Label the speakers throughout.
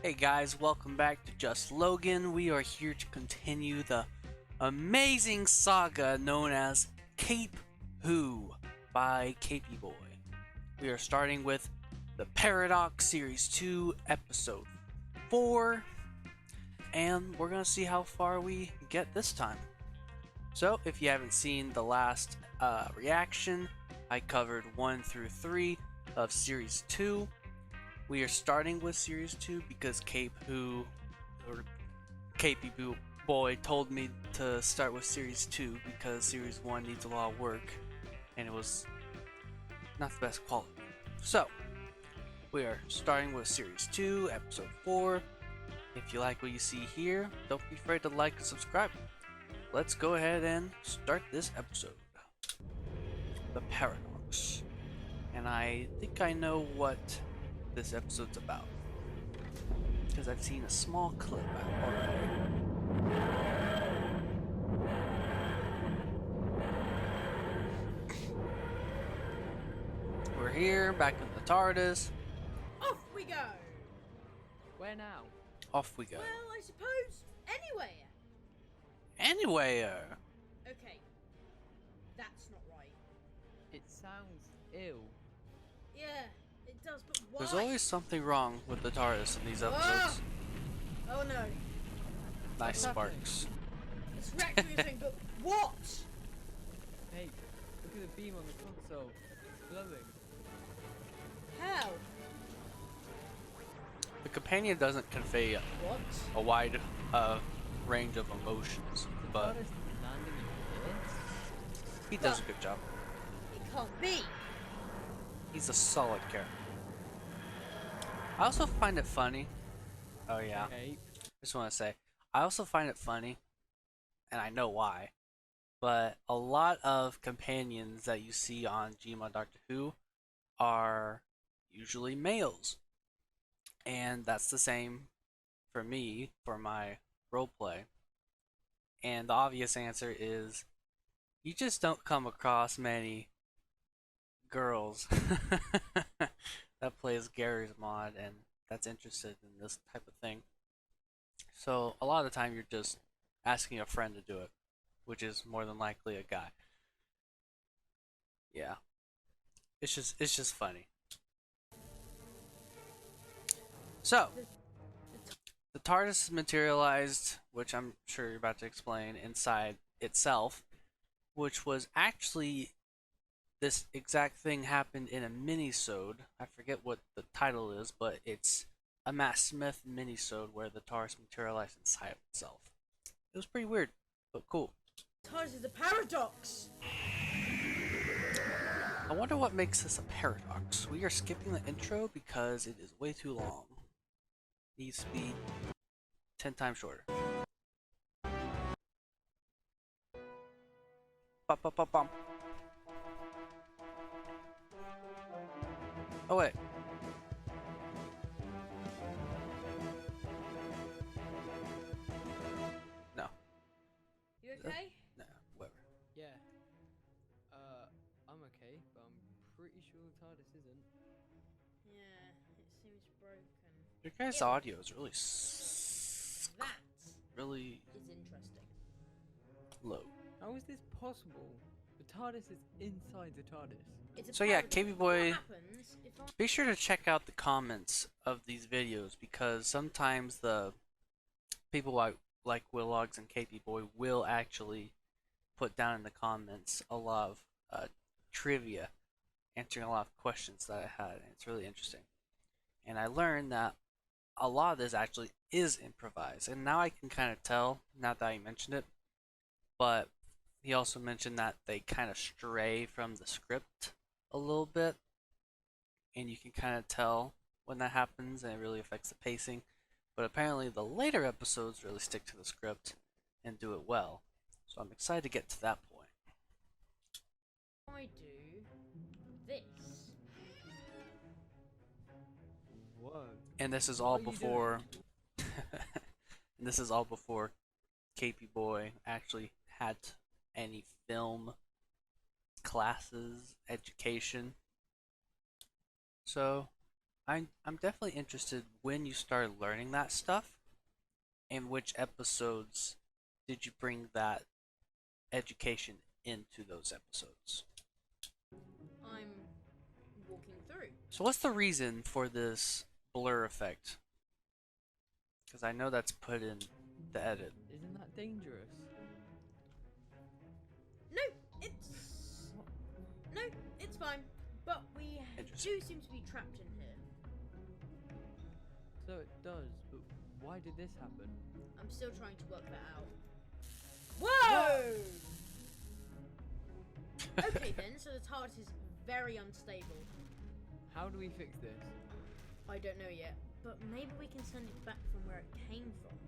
Speaker 1: Hey guys, welcome back to Just Logan. We are here to continue the amazing saga known as Cape Who by KP Boy. We are starting with the Paradox Series 2, Episode 4, and we're going to see how far we get this time. So, if you haven't seen the last reaction, I covered 1 through 3 of Series 2. We are starting with Series 2 because KP Boy told me to start with Series 2 because Series 1 needs a lot of work and it was not the best quality. So, we are starting with Series 2, Episode 4. If you like what you see here, don't be afraid to like and subscribe. Let's go ahead and start this episode. The Paradox. And I think I know what this episode's about, because I've seen a small clip already. We're here, back in the TARDIS.
Speaker 2: Off we go!
Speaker 3: Where now?
Speaker 1: Off we go.
Speaker 2: Well, I suppose anywhere.
Speaker 1: Anywhere.
Speaker 2: Okay, that's not right.
Speaker 3: It sounds ill.
Speaker 2: Yeah, it does, but why?
Speaker 1: There's always something wrong with the TARDIS in these episodes.
Speaker 2: Oh no,
Speaker 1: Nice
Speaker 3: What's happening?
Speaker 1: sparks.
Speaker 2: it's wrecked everything, but what?
Speaker 3: Hey, look at the beam on the console. It's glowing.
Speaker 2: How?
Speaker 1: The companion doesn't convey
Speaker 2: What?
Speaker 1: a wide range of emotions,
Speaker 3: The
Speaker 1: but
Speaker 3: TARDIS landing in here?
Speaker 1: he does a good job.
Speaker 2: It can't be.
Speaker 1: He's a solid character. I also find it funny. Oh yeah.
Speaker 3: Okay.
Speaker 1: Just want to say, I also find it funny, and I know why, but a lot of companions that you see on Gmod Doctor Who are usually males. And that's the same for me, for my roleplay. And the obvious answer is, you just don't come across many girls that plays Gary's mod and that's interested in this type of thing. So a lot of the time you're just asking a friend to do it, which is more than likely a guy. Yeah. It's just funny. So the TARDIS is materialized, which I'm sure you're about to explain, inside itself, which was actually this exact thing happened in a mini-sode. I forget what the title is, but it's a Matt Smith mini-sode where the TARDIS materialized inside of itself. It was pretty weird, but cool.
Speaker 2: TARDIS is a paradox.
Speaker 1: I wonder what makes this a paradox. We are skipping the intro because it is way too long. Needs to be 10 times shorter. Bum, bum, bum, bum. Oh wait. No.
Speaker 2: You okay?
Speaker 1: No. Whatever.
Speaker 3: Yeah. I'm okay, but I'm pretty sure the TARDIS isn't.
Speaker 2: Yeah, it seems broken.
Speaker 1: Your guys' audio is really
Speaker 2: That
Speaker 1: really
Speaker 2: is interesting.
Speaker 1: low.
Speaker 3: How is this possible? The TARDIS is inside the TARDIS.
Speaker 2: It's a
Speaker 1: So yeah,
Speaker 2: paradox.
Speaker 1: KB
Speaker 2: What
Speaker 1: Boy,
Speaker 2: happens if I...
Speaker 1: be sure to check out the comments of these videos because sometimes the people like Willogs and KP Boy will actually put down in the comments a lot of trivia, answering a lot of questions that I had, and it's really interesting. And I learned that a lot of this actually is improvised, and now I can kind of tell, now that I mentioned it, but he also mentioned that they kind of stray from the script a little bit, and you can kind of tell when that happens, and it really affects the pacing. But apparently the later episodes really stick to the script and do it well. So I'm excited to get to that point.
Speaker 2: I do this.
Speaker 3: Whoa.
Speaker 1: And this is
Speaker 3: What
Speaker 1: all
Speaker 3: are you
Speaker 1: before and this is all before KP Boy actually had any film classes, education. So I'm definitely interested when you started learning that stuff, and which episodes did you bring that education into those episodes?
Speaker 2: I'm walking through.
Speaker 1: So what's the reason for this blur effect? Because I know that's put in the edit.
Speaker 3: Isn't that dangerous?
Speaker 2: No, it's no, it's fine. But we
Speaker 1: Interesting.
Speaker 2: do seem to be trapped in here.
Speaker 3: So it does, but why did this happen?
Speaker 2: I'm still trying to work that out. Whoa! Okay then, so the TARDIS is very unstable.
Speaker 3: How do we fix this?
Speaker 2: I don't know yet, but maybe we can send it back from where it came from.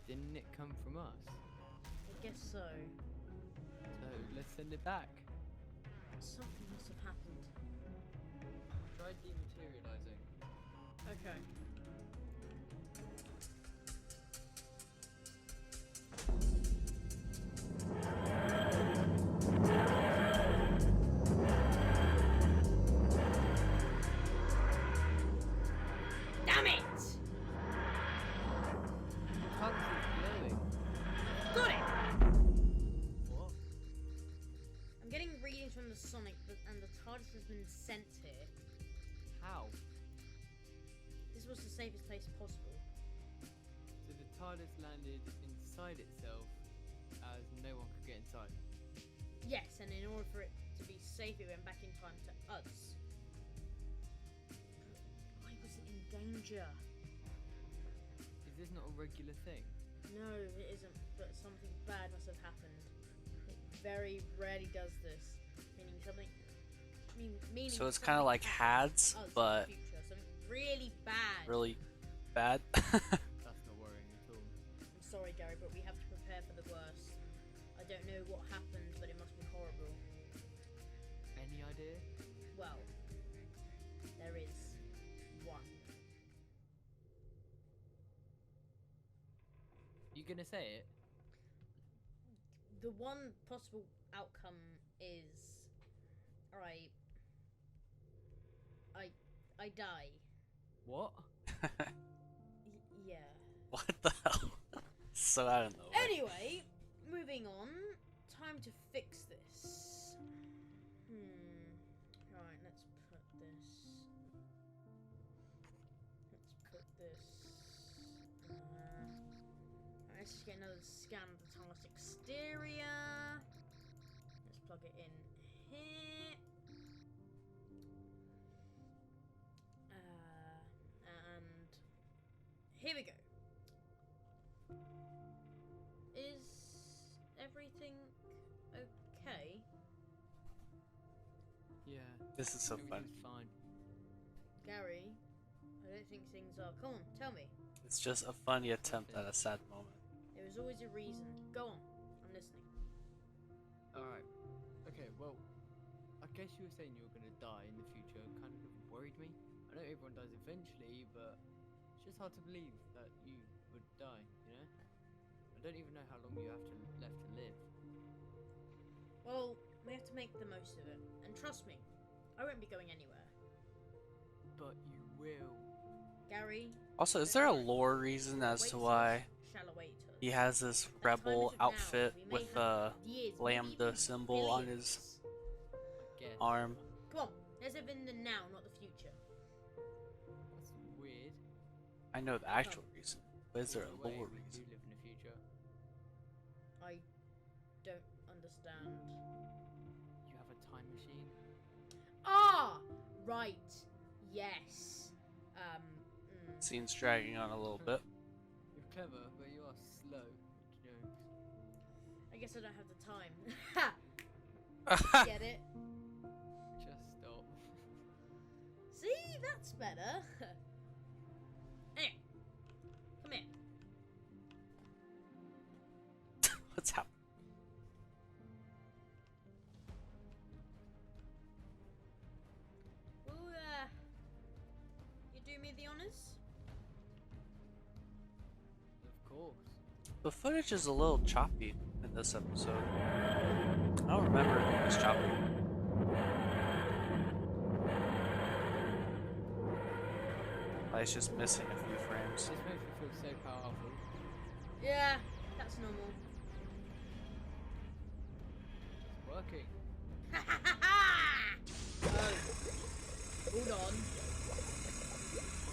Speaker 3: Didn't it come from us?
Speaker 2: I guess so.
Speaker 3: So let's send it back.
Speaker 2: Something must have happened.
Speaker 3: Try dematerializing.
Speaker 2: Okay. Damn it!
Speaker 3: TARDIS is glowing.
Speaker 2: Got it!
Speaker 3: What?
Speaker 2: I'm getting readings from the Sonic, and the TARDIS has been sent here.
Speaker 3: How?
Speaker 2: This was the safest place possible.
Speaker 3: So the TARDIS landed inside itself as no one could get inside.
Speaker 2: Yes, and in order for it to be safe, it went back in time to us. But I wasn't in danger.
Speaker 3: Is this not a regular thing?
Speaker 2: No, it isn't, but something bad must have happened. It very rarely does this, meaning something. Meaning
Speaker 1: So it's kind of like
Speaker 2: something happened
Speaker 1: HADS,
Speaker 2: to us in the
Speaker 1: but
Speaker 2: future, something really bad.
Speaker 1: really bad.
Speaker 3: That's not worrying at all.
Speaker 2: I'm sorry, Gary, but we have to prepare for the worst. I don't know what happened, but it must be horrible.
Speaker 3: Any idea?
Speaker 2: Well, there is one.
Speaker 3: You gonna say it?
Speaker 2: The one possible outcome is I die.
Speaker 3: What?
Speaker 2: Yeah.
Speaker 1: What the hell? So I don't know.
Speaker 2: Anyway, moving on. Time to fix this. Right, let's put this. Alright, let's just get another scan of the TARDIS exterior. Let's plug it in here. And here we go. Is everything okay?
Speaker 3: Yeah.
Speaker 1: This is so funny.
Speaker 3: Everything's fine.
Speaker 2: Gary, I don't think things are. Come on, tell me.
Speaker 1: It's just a funny attempt at a sad moment.
Speaker 2: There was always a reason. Go on, I'm listening.
Speaker 3: Alright. Okay, well, I guess you were saying you were gonna die in the future. Kind of worried me. I know everyone dies eventually, but it's just hard to believe that you would die, you know? I don't even know how long you have left to live.
Speaker 2: Well, we have to make the most of it. And trust me, I won't be going anywhere.
Speaker 3: But you will.
Speaker 2: Gary,
Speaker 1: Also, is there a lore reason as to why
Speaker 2: shall await us.
Speaker 1: he has this rebel outfit with a lambda symbol on his
Speaker 3: Guess.
Speaker 1: arm?
Speaker 2: Come on, let's live in the now, not the future.
Speaker 3: That's weird.
Speaker 1: I know the actual reason, but is there
Speaker 3: In
Speaker 1: a
Speaker 3: way,
Speaker 1: lore
Speaker 3: we do
Speaker 1: reason?
Speaker 3: live in the future.
Speaker 2: I don't understand.
Speaker 3: You have a time machine.
Speaker 2: Ah, right. Yes.
Speaker 1: Scene's dragging on a little bit.
Speaker 3: You're clever, but you are slow at jokes.
Speaker 2: I guess I don't have the time. Ha! Get it?
Speaker 3: Just stop.
Speaker 2: See, that's better. Anyway, come here.
Speaker 1: What's happening?
Speaker 2: Will you do me the honors?
Speaker 3: Of course.
Speaker 1: The footage is a little choppy in this episode. I don't remember if it was choppy. but it's just missing a few frames.
Speaker 3: This makes me feel so powerful.
Speaker 2: Yeah, that's normal.
Speaker 3: It's working.
Speaker 2: Oh, hold on.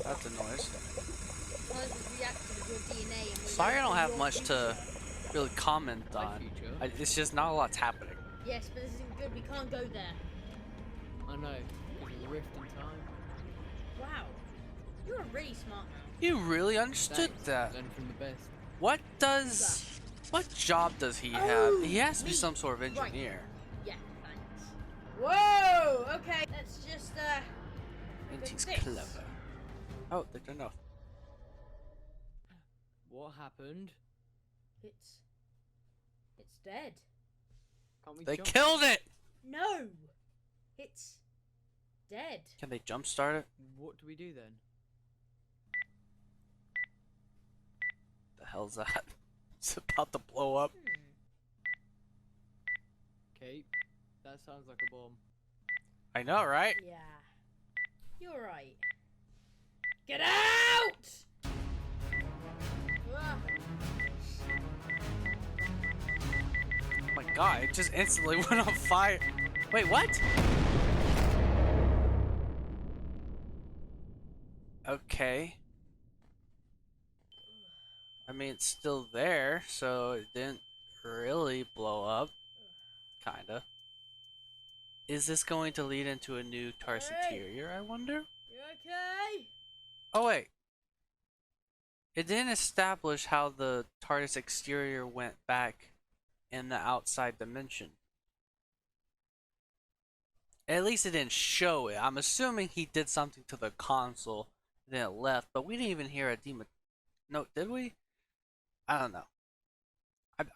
Speaker 1: That's a noise.
Speaker 2: Because it's reacting with your DNA and
Speaker 1: Sorry I don't have
Speaker 2: your
Speaker 1: much to
Speaker 2: future.
Speaker 1: really comment
Speaker 3: My
Speaker 1: on.
Speaker 3: future.
Speaker 1: It's just not a lot's happening.
Speaker 2: Yes, but this isn't good. We can't go there.
Speaker 3: I know. Because of the rift in time.
Speaker 2: Wow, you're really smart now.
Speaker 1: You really understood
Speaker 3: Thanks.
Speaker 1: that.
Speaker 3: Learn from the best.
Speaker 1: What job does he have?
Speaker 2: Oh,
Speaker 1: He has to be
Speaker 2: me.
Speaker 1: some sort of
Speaker 2: Right.
Speaker 1: engineer.
Speaker 2: Yeah, thanks. Whoa. Okay, let's just
Speaker 1: And
Speaker 2: fix
Speaker 1: he's
Speaker 2: this.
Speaker 1: clever. Oh, they turned off.
Speaker 3: What happened?
Speaker 2: It's dead.
Speaker 3: Can't we
Speaker 1: They
Speaker 3: jump?
Speaker 1: killed it!
Speaker 2: No, it's dead.
Speaker 1: Can they jumpstart it?
Speaker 3: What do we do then?
Speaker 1: The hell's that? It's about to blow up.
Speaker 3: Kate, that sounds like a bomb.
Speaker 1: I know, right?
Speaker 2: Yeah, you're right. Get out! Ah.
Speaker 1: Oh my god, it just instantly went on fire. Wait, what? Okay. I mean, it's still there, so it didn't really blow up. Kinda. Is this going to lead into a new TARS
Speaker 2: Hey.
Speaker 1: interior, I wonder?
Speaker 2: You okay?
Speaker 1: Oh, wait. It didn't establish how the TARDIS exterior went back in the outside dimension. At least it didn't show it. I'm assuming he did something to the console and then it left, but we didn't even hear a demon. No, did we? I don't know.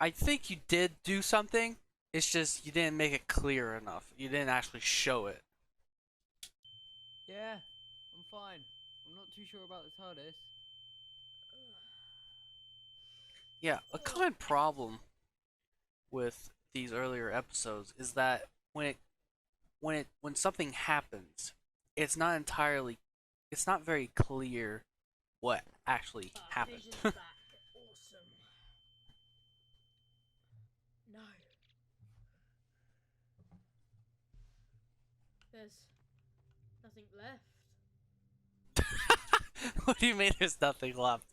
Speaker 1: I think you did do something. It's just you didn't make it clear enough. You didn't actually show it.
Speaker 3: Yeah, I'm fine. I'm not too sure about the TARDIS.
Speaker 1: Yeah, a common problem with these earlier episodes is that when something happens, it's not very clear what actually happened.
Speaker 2: Vision's back. Awesome. No. There's nothing left.
Speaker 1: What do you mean there's nothing left?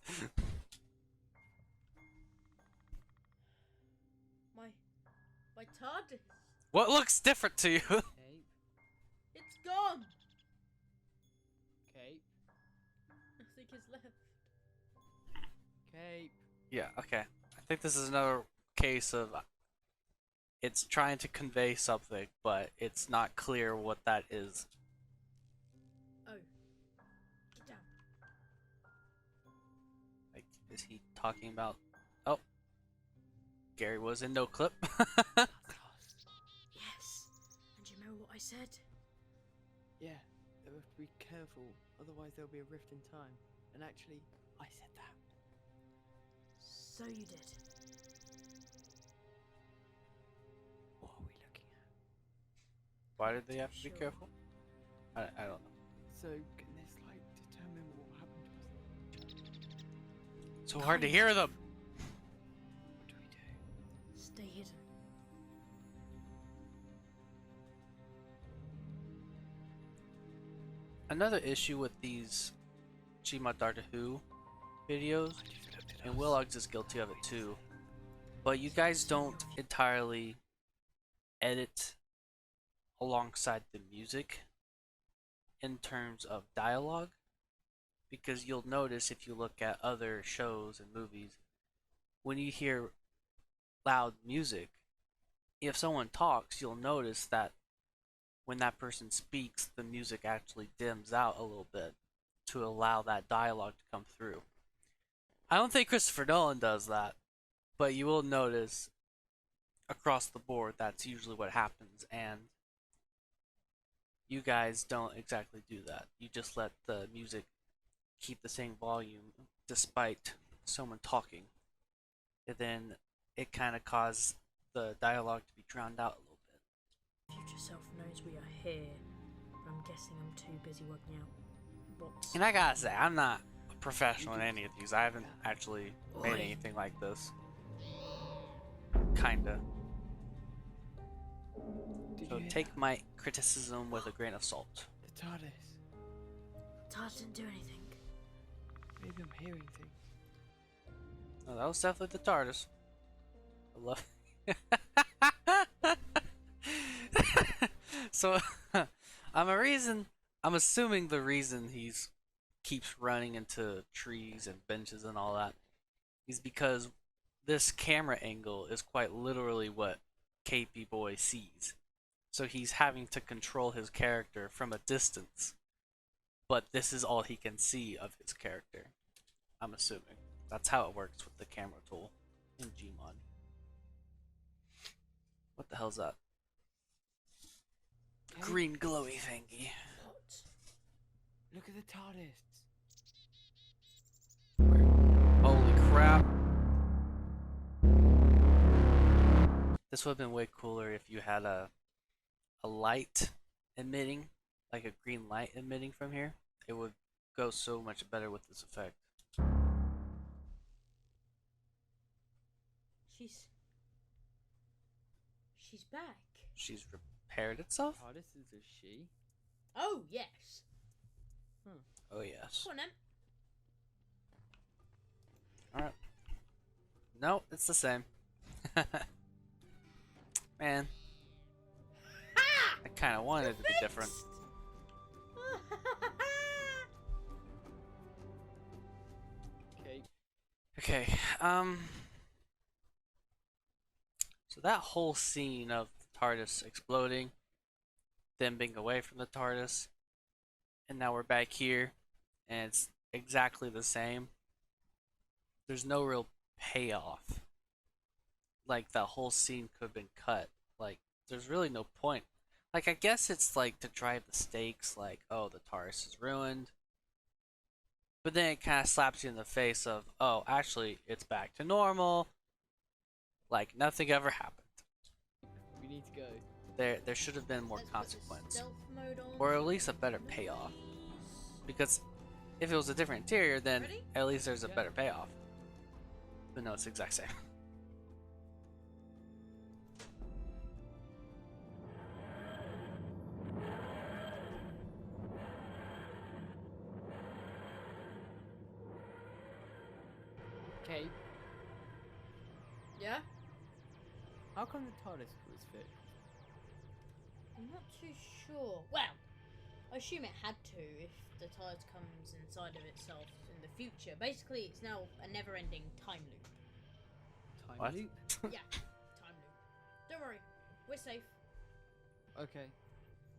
Speaker 2: My TARDIS.
Speaker 1: What looks different to you?
Speaker 3: Kate,
Speaker 2: It's gone.
Speaker 3: Kate,
Speaker 2: Nothing is left.
Speaker 3: Kate.
Speaker 1: Yeah, okay. I think this is another case of it's trying to convey something, but it's not clear what that is.
Speaker 2: Oh. Get down.
Speaker 1: Like, is he talking about? Oh, Gary was in no clip.
Speaker 2: Yes. And you remember what I said?
Speaker 3: Yeah, we have to be careful, otherwise there'll be a rift in time. And actually, I said that.
Speaker 2: So you did.
Speaker 3: What are we looking at?
Speaker 1: Why did they have to be
Speaker 2: Sure.
Speaker 1: careful? I don't know.
Speaker 3: So, can this, like, determine what will happen to us?
Speaker 1: So hard to hear them.
Speaker 3: What do we do?
Speaker 2: Stay hidden.
Speaker 1: Another issue with these Chima Doctor Who videos,
Speaker 3: I just looked at
Speaker 1: and
Speaker 3: us.
Speaker 1: Willogs is guilty of it too, but you guys don't entirely edit alongside the music in terms of dialogue, because you'll notice if you look at other shows and movies, when you hear loud music, if someone talks, you'll notice that when that person speaks, the music actually dims out a little bit to allow that dialogue to come through. I don't think Christopher Nolan does that, but you will notice across the board that's usually what happens, and you guys don't exactly do that. You just let the music keep the same volume despite someone talking, and then it kind of causes the dialogue to be drowned out a little bit.
Speaker 2: Future self knows we are here, but I'm guessing I'm too busy working out box.
Speaker 1: And I gotta say, I'm not a professional in any of these. I haven't actually made anything like this. Kinda.
Speaker 3: Did
Speaker 1: So
Speaker 3: you hear
Speaker 1: take
Speaker 3: that?
Speaker 1: my criticism with a grain of salt.
Speaker 3: The TARDIS.
Speaker 2: TARDIS didn't do anything.
Speaker 3: Maybe I'm hearing things.
Speaker 1: Oh, that was definitely the TARDIS. I love. So, I'm assuming the reason he's keeps running into trees and benches and all that is because this camera angle is quite literally what KP Boy sees. So he's having to control his character from a distance, but this is all he can see of his character. I'm assuming that's how it works with the camera tool in Gmod. What the hell's that?
Speaker 3: Okay.
Speaker 1: Green glowy thingy.
Speaker 2: What?
Speaker 3: Look at the TARDIS.
Speaker 1: Holy crap. This would have been way cooler if you had a light emitting, like a green light emitting from here. It would go so much better with this effect.
Speaker 2: She's back.
Speaker 1: She's repaired itself?
Speaker 3: TARDIS is a she.
Speaker 2: Oh yes.
Speaker 1: Oh yes.
Speaker 2: Come on then.
Speaker 1: Alright. No, it's the same. Man,
Speaker 2: Ha!
Speaker 1: I kinda wanted it to be different.
Speaker 3: Okay.
Speaker 1: Okay, so that whole scene of the TARDIS exploding, them being away from the TARDIS, and now we're back here, and it's exactly the same. There's no real payoff. Like, that whole scene could have been cut. Like, there's really no point. Like, I guess it's like to drive the stakes, like, oh, the TARDIS is ruined. But then it kind of slaps you in the face of, oh, actually, it's back to normal. Like, nothing ever happened.
Speaker 3: We need to go.
Speaker 1: There should have been more
Speaker 2: Let's put the
Speaker 1: consequence.
Speaker 2: stealth mode on,
Speaker 1: Or at least a better payoff.
Speaker 2: please.
Speaker 1: Because if it was a different interior, then
Speaker 2: Ready?
Speaker 1: at least there's a
Speaker 3: Yeah.
Speaker 1: better payoff. But no, it's the exact same.
Speaker 3: Okay.
Speaker 2: Yeah?
Speaker 3: How come the TARDIS was fixed?
Speaker 2: I'm not too sure. Well, I assume it had to if the TARDIS comes inside of itself in the future. Basically, it's now a never-ending time loop.
Speaker 3: Time
Speaker 1: What?
Speaker 3: loop?
Speaker 2: Yeah, time loop. Don't worry, we're safe.
Speaker 3: Okay.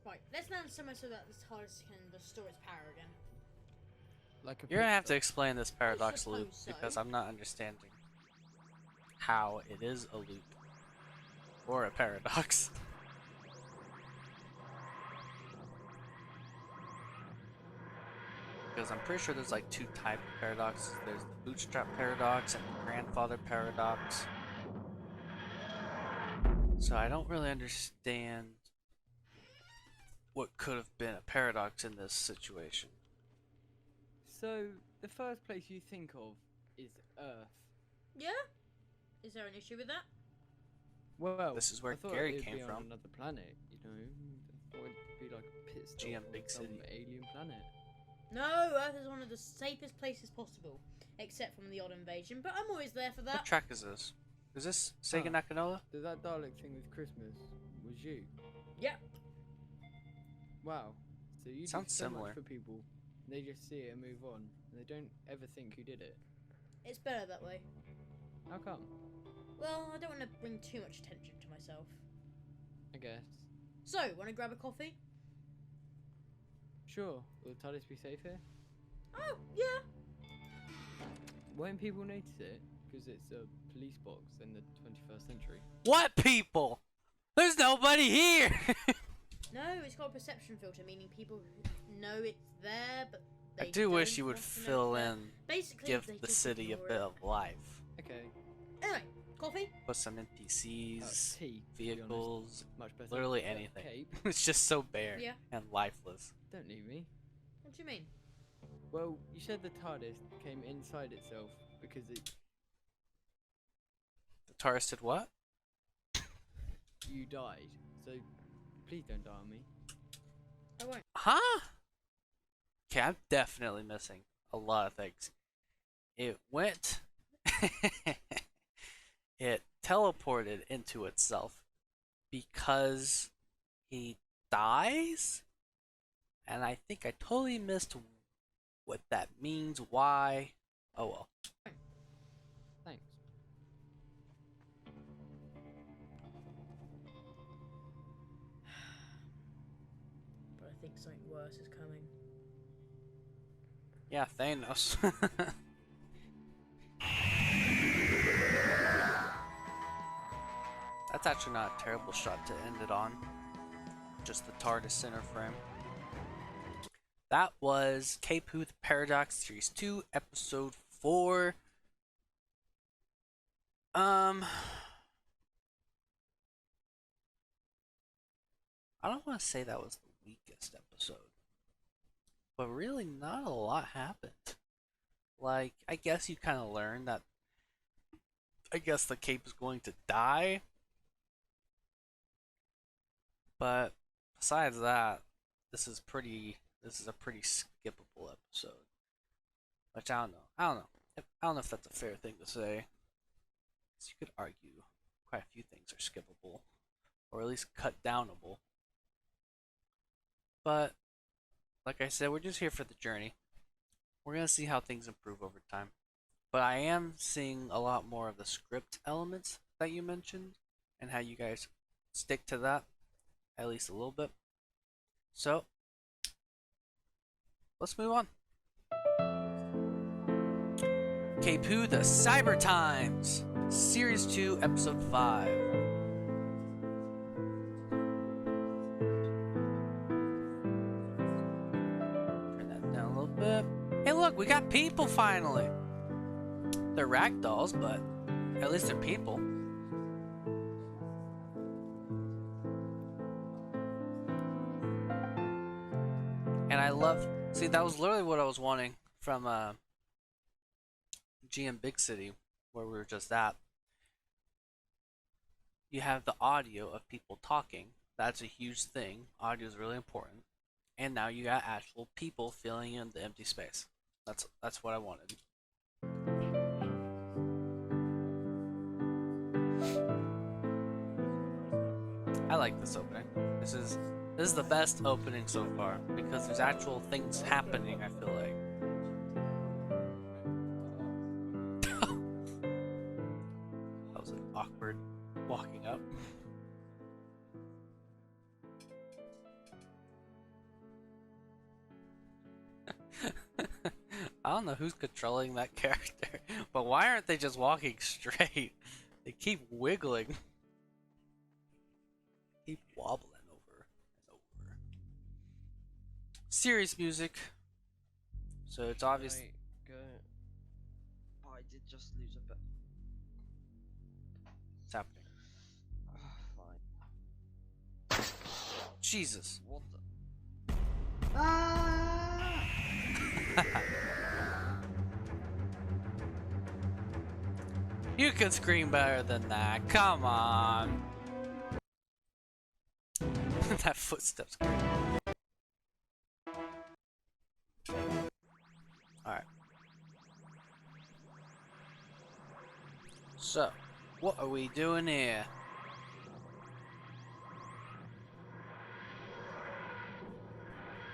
Speaker 2: Right, let's land somewhere so that the TARDIS can restore its power again.
Speaker 3: Like a
Speaker 1: You're gonna
Speaker 3: pit
Speaker 1: have to
Speaker 3: stop.
Speaker 1: explain this paradox loop
Speaker 2: suppose so.
Speaker 1: because I'm not understanding how it is a loop or a paradox. Because I'm pretty sure there's like two types of paradoxes. There's the bootstrap paradox and the grandfather paradox. So I don't really understand what could have been a paradox in this situation.
Speaker 3: So, the first place you think of is Earth.
Speaker 2: Yeah? Is there an issue with that?
Speaker 3: Well,
Speaker 1: This is where
Speaker 3: I thought
Speaker 1: Gary
Speaker 3: it'd
Speaker 1: came
Speaker 3: be
Speaker 1: from.
Speaker 3: on another planet, you know. I thought it'd be like a pit stop
Speaker 1: GM
Speaker 3: on
Speaker 1: Big
Speaker 3: some
Speaker 1: City.
Speaker 3: alien planet.
Speaker 2: No, Earth is one of the safest places possible, except from the odd invasion. But I'm always there for
Speaker 1: What
Speaker 2: that.
Speaker 1: track is this? Is this Sega
Speaker 3: Huh.
Speaker 1: Nakanola?
Speaker 3: Did that Dalek thing with Christmas was you?
Speaker 2: Yep.
Speaker 3: Wow. So you
Speaker 1: Sounds
Speaker 3: do so
Speaker 1: similar.
Speaker 3: much for people, and they just see it and move on, and they don't ever think you did it.
Speaker 2: It's better that way.
Speaker 3: How come?
Speaker 2: Well, I don't want to bring too much attention to myself.
Speaker 3: I guess.
Speaker 2: So, want to grab a coffee?
Speaker 3: Sure. Will the TARDIS be safe here?
Speaker 2: Oh, yeah.
Speaker 3: Won't people notice it? Because it's a police box in the 21st century.
Speaker 1: What people? There's nobody here!
Speaker 2: No, it's got a perception filter, meaning people know it's there, but
Speaker 1: I
Speaker 2: they
Speaker 1: do wish
Speaker 2: don't
Speaker 1: you would
Speaker 2: want to know
Speaker 1: fill
Speaker 2: it's there.
Speaker 1: in,
Speaker 2: Basically,
Speaker 1: give
Speaker 2: they
Speaker 1: the
Speaker 2: just
Speaker 1: city a
Speaker 2: ignore
Speaker 1: bit
Speaker 2: it.
Speaker 1: of life.
Speaker 3: Okay.
Speaker 2: Anyway, coffee?
Speaker 1: Put some NPCs,
Speaker 3: Tea. to be honest.
Speaker 1: vehicles,
Speaker 3: Much better.
Speaker 1: literally
Speaker 3: Yeah,
Speaker 1: anything.
Speaker 3: Cape.
Speaker 1: It's just so bare
Speaker 2: Yeah.
Speaker 1: and lifeless.
Speaker 3: Don't need me.
Speaker 2: What do you mean?
Speaker 3: Well, you said the TARDIS came inside itself because
Speaker 1: The TARDIS did what?
Speaker 3: you died. So please don't die on me.
Speaker 2: I won't.
Speaker 1: Huh? Okay, I'm definitely missing a lot of things. It went. It teleported into itself because he dies? And I think I totally missed what that means, why. Oh well.
Speaker 3: Thanks.
Speaker 2: But I think something worse is coming.
Speaker 1: Yeah, Thanos. That's actually not a terrible shot to end it on. Just the TARDIS center frame. That was K-Poo the Paradox Series 2, Episode 4. I don't want to say that was the weakest episode, but really not a lot happened. Like, I guess you kind of learned that I guess the cape is going to die. But besides that, this is a pretty skippable episode. Which I don't know. I don't know if that's a fair thing to say. 'Cause you could argue quite a few things are skippable, or at least cut downable. But like I said, we're just here for the journey. We're gonna see how things improve over time. But I am seeing a lot more of the script elements that you mentioned, and how you guys stick to that, at least a little bit. So let's move on. K-Poo the Cyber Times, Series 2, Episode 5. Turn that down a little bit. Hey look, we got people finally! They're ragdolls, but at least they're people. And I love... See, that was literally what I was wanting from GM Big City, where we were just at. You have the audio of people talking. That's a huge thing. Audio is really important. And now you got actual people filling in the empty space. That's what I wanted. I like this opening. This is the best opening so far because there's actual things happening, I feel like. That was awkward walking up. I don't know who's controlling that character, but why aren't they just walking straight? They keep wiggling. Keep wobbling over and over. Serious music. So it's obvious.
Speaker 4: Right, go. Oh, I did just lose a bit.
Speaker 1: It's happening.
Speaker 4: Fine.
Speaker 1: Jesus.
Speaker 4: What the? Ah!
Speaker 1: You can scream better than that. Come on. That footstep's great. Alright. So, what are we doing here?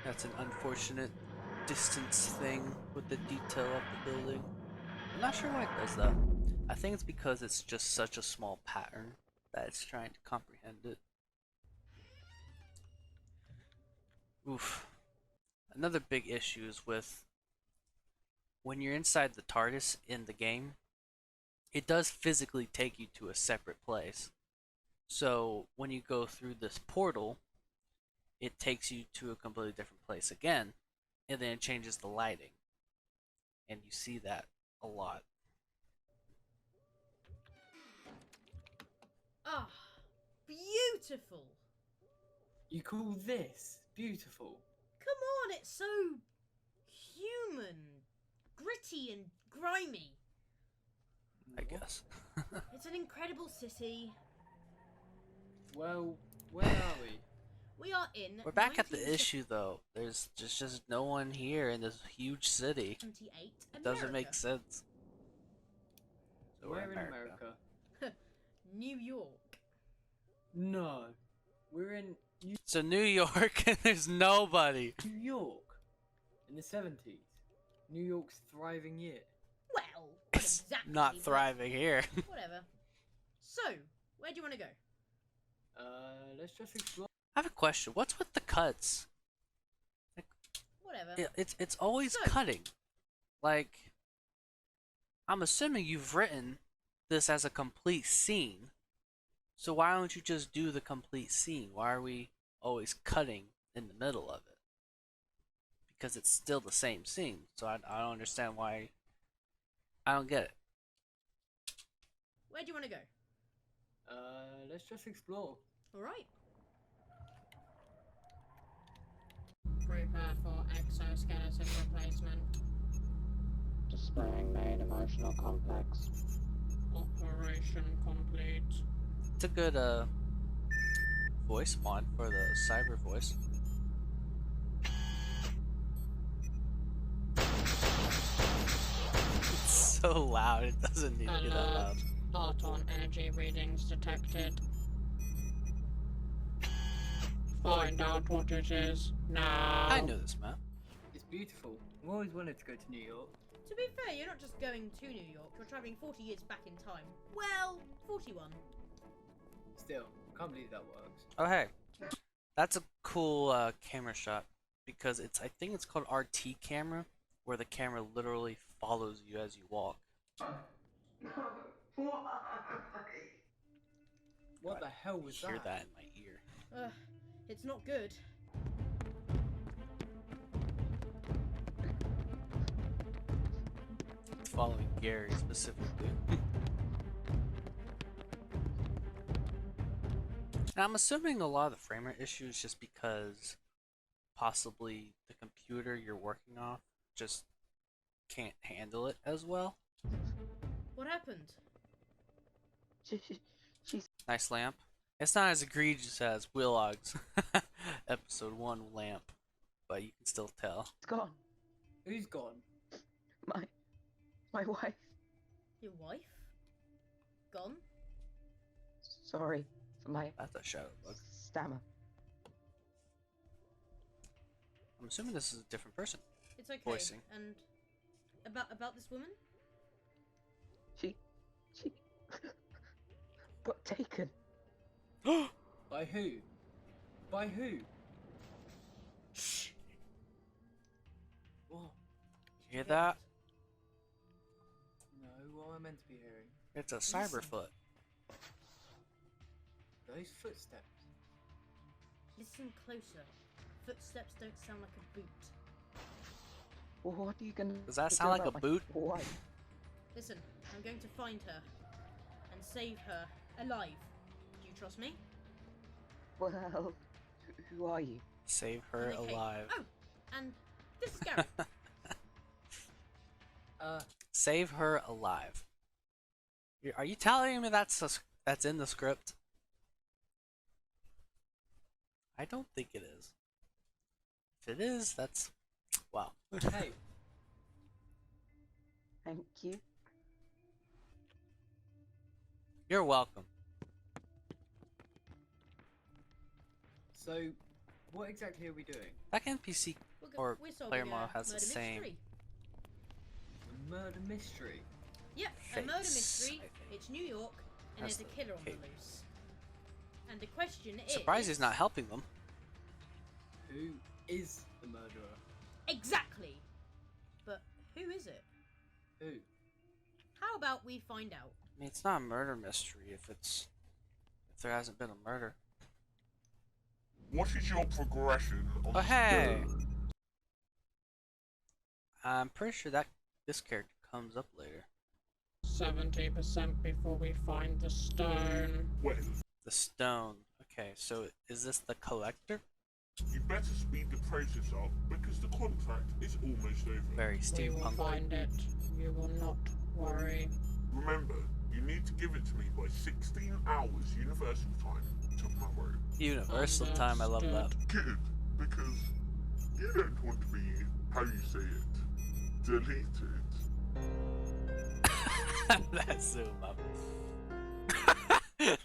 Speaker 1: That's an unfortunate distance thing with the detail of the building. I'm not sure why it does that. I think it's because it's just such a small pattern that it's trying to comprehend it. Oof. Another big issue is with when you're inside the TARDIS in the game, it does physically take you to a separate place. So when you go through this portal, it takes you to a completely different place again, and then it changes the lighting. And you see that a lot.
Speaker 2: Ah, beautiful.
Speaker 3: You call this beautiful?
Speaker 2: Come on, it's so human, gritty and grimy.
Speaker 1: I guess.
Speaker 2: It's an incredible city.
Speaker 3: Well, where are we?
Speaker 2: We are in.
Speaker 1: We're back at the
Speaker 2: 1978
Speaker 1: issue though. There's just no one here in this huge city. It doesn't make
Speaker 2: America.
Speaker 1: sense. So we're
Speaker 3: We're in America.
Speaker 2: New York.
Speaker 3: No, we're in
Speaker 1: So New York and there's nobody.
Speaker 3: New York in the 70s. New York's thriving year.
Speaker 2: Well, not
Speaker 1: It's
Speaker 2: exactly.
Speaker 1: not
Speaker 2: but
Speaker 1: thriving here.
Speaker 2: Whatever. So, where do you want to go?
Speaker 3: Let's just explore.
Speaker 1: I have a question. What's with the cuts?
Speaker 2: Whatever.
Speaker 1: It's always
Speaker 2: So-
Speaker 1: cutting. Like, I'm assuming you've written this as a complete scene. So why don't you just do the complete scene? Why are we always cutting in the middle of it? Because it's still the same scene. So I don't understand why. I don't get it.
Speaker 2: Where do you want to go?
Speaker 3: Let's just explore.
Speaker 2: All right.
Speaker 5: Prepare for exoskeleton replacement.
Speaker 6: Displaying main emotional complex.
Speaker 5: Operation complete.
Speaker 1: It's a good voice mod for the cyber voice. It's so loud, it doesn't need to be that loud.
Speaker 5: Hot on energy readings detected. Find out what it is now.
Speaker 1: I knew this map.
Speaker 3: It's beautiful. I've always wanted to go to New York.
Speaker 2: To be fair, you're not just going to New York. You're traveling 40 years back in time. Well, 41.
Speaker 3: Still, can't believe that works.
Speaker 1: Oh hey, that's a cool camera shot because I think it's called RT camera, where the camera literally follows you as you walk.
Speaker 3: What the hell was
Speaker 1: Hear that in my ear.
Speaker 2: It's not good.
Speaker 1: It's following Gary specifically. And I'm assuming a lot of the frame rate issue is just because possibly the computer you're working off just can't handle it as well.
Speaker 2: What happened?
Speaker 6: She's
Speaker 1: Nice lamp. It's not as egregious as Willog's episode 1 lamp, but you can still tell.
Speaker 6: gone.
Speaker 3: Who's gone?
Speaker 6: My wife.
Speaker 2: Your wife? Gone?
Speaker 6: Sorry for my
Speaker 1: That's a shadow bug.
Speaker 6: stammer.
Speaker 1: I'm assuming this is a different person.
Speaker 2: It's okay.
Speaker 1: Voicing.
Speaker 2: And about this woman?
Speaker 6: She got taken.
Speaker 3: By who? By who?
Speaker 2: Shh.
Speaker 3: What?
Speaker 1: You hear that?
Speaker 3: No, what am I meant to be hearing?
Speaker 1: It's a cyberfoot.
Speaker 3: Those footsteps.
Speaker 2: Listen closer. Footsteps don't sound like a boot.
Speaker 6: Well, what are you gonna?
Speaker 1: Does that
Speaker 6: do
Speaker 1: sound like
Speaker 6: about
Speaker 1: a
Speaker 6: my
Speaker 1: boot?
Speaker 6: wife?
Speaker 2: Listen, I'm going to find her and save her alive. Do you trust me?
Speaker 6: Well, who are you?
Speaker 1: Save her
Speaker 2: Okay.
Speaker 1: alive.
Speaker 2: Oh, and this is Gary.
Speaker 1: Save her alive. Are you telling me that's in the script? I don't think it is. If it is, that's wow.
Speaker 3: Hey,
Speaker 6: Thank you.
Speaker 1: You're welcome.
Speaker 3: so what exactly are we doing?
Speaker 1: That NPC or
Speaker 2: we're solving
Speaker 1: player
Speaker 2: a
Speaker 1: model has the
Speaker 2: murder
Speaker 1: same
Speaker 2: mystery.
Speaker 3: A murder mystery?
Speaker 2: Yep, a murder
Speaker 1: face,
Speaker 2: mystery.
Speaker 1: I think.
Speaker 2: It's New York, and
Speaker 1: That's
Speaker 2: there's a
Speaker 1: the
Speaker 2: killer on the
Speaker 1: cape.
Speaker 2: loose. And the question is...
Speaker 1: Surprised he's not helping them.
Speaker 3: Who is the murderer?
Speaker 2: Exactly! But who is it?
Speaker 3: Who?
Speaker 2: How about we find out?
Speaker 1: I mean, it's not a murder mystery if there hasn't been a murder.
Speaker 7: What is your progression on
Speaker 1: Oh hey!
Speaker 7: stone?
Speaker 1: I'm pretty sure that this character comes up later.
Speaker 5: 70% before we find the stone.
Speaker 7: Well,
Speaker 1: The stone. Okay, so is this the collector?
Speaker 7: You better speed the process up because the contract is almost over.
Speaker 1: Very
Speaker 5: We will
Speaker 1: steampunk.
Speaker 5: find it. You will not worry.
Speaker 7: Remember, you need to give it to me by 16 hours Universal Time tomorrow.
Speaker 1: Universal time, I love that.
Speaker 7: Good, because you don't want to be, how you say it, deleted.
Speaker 1: That zoom up.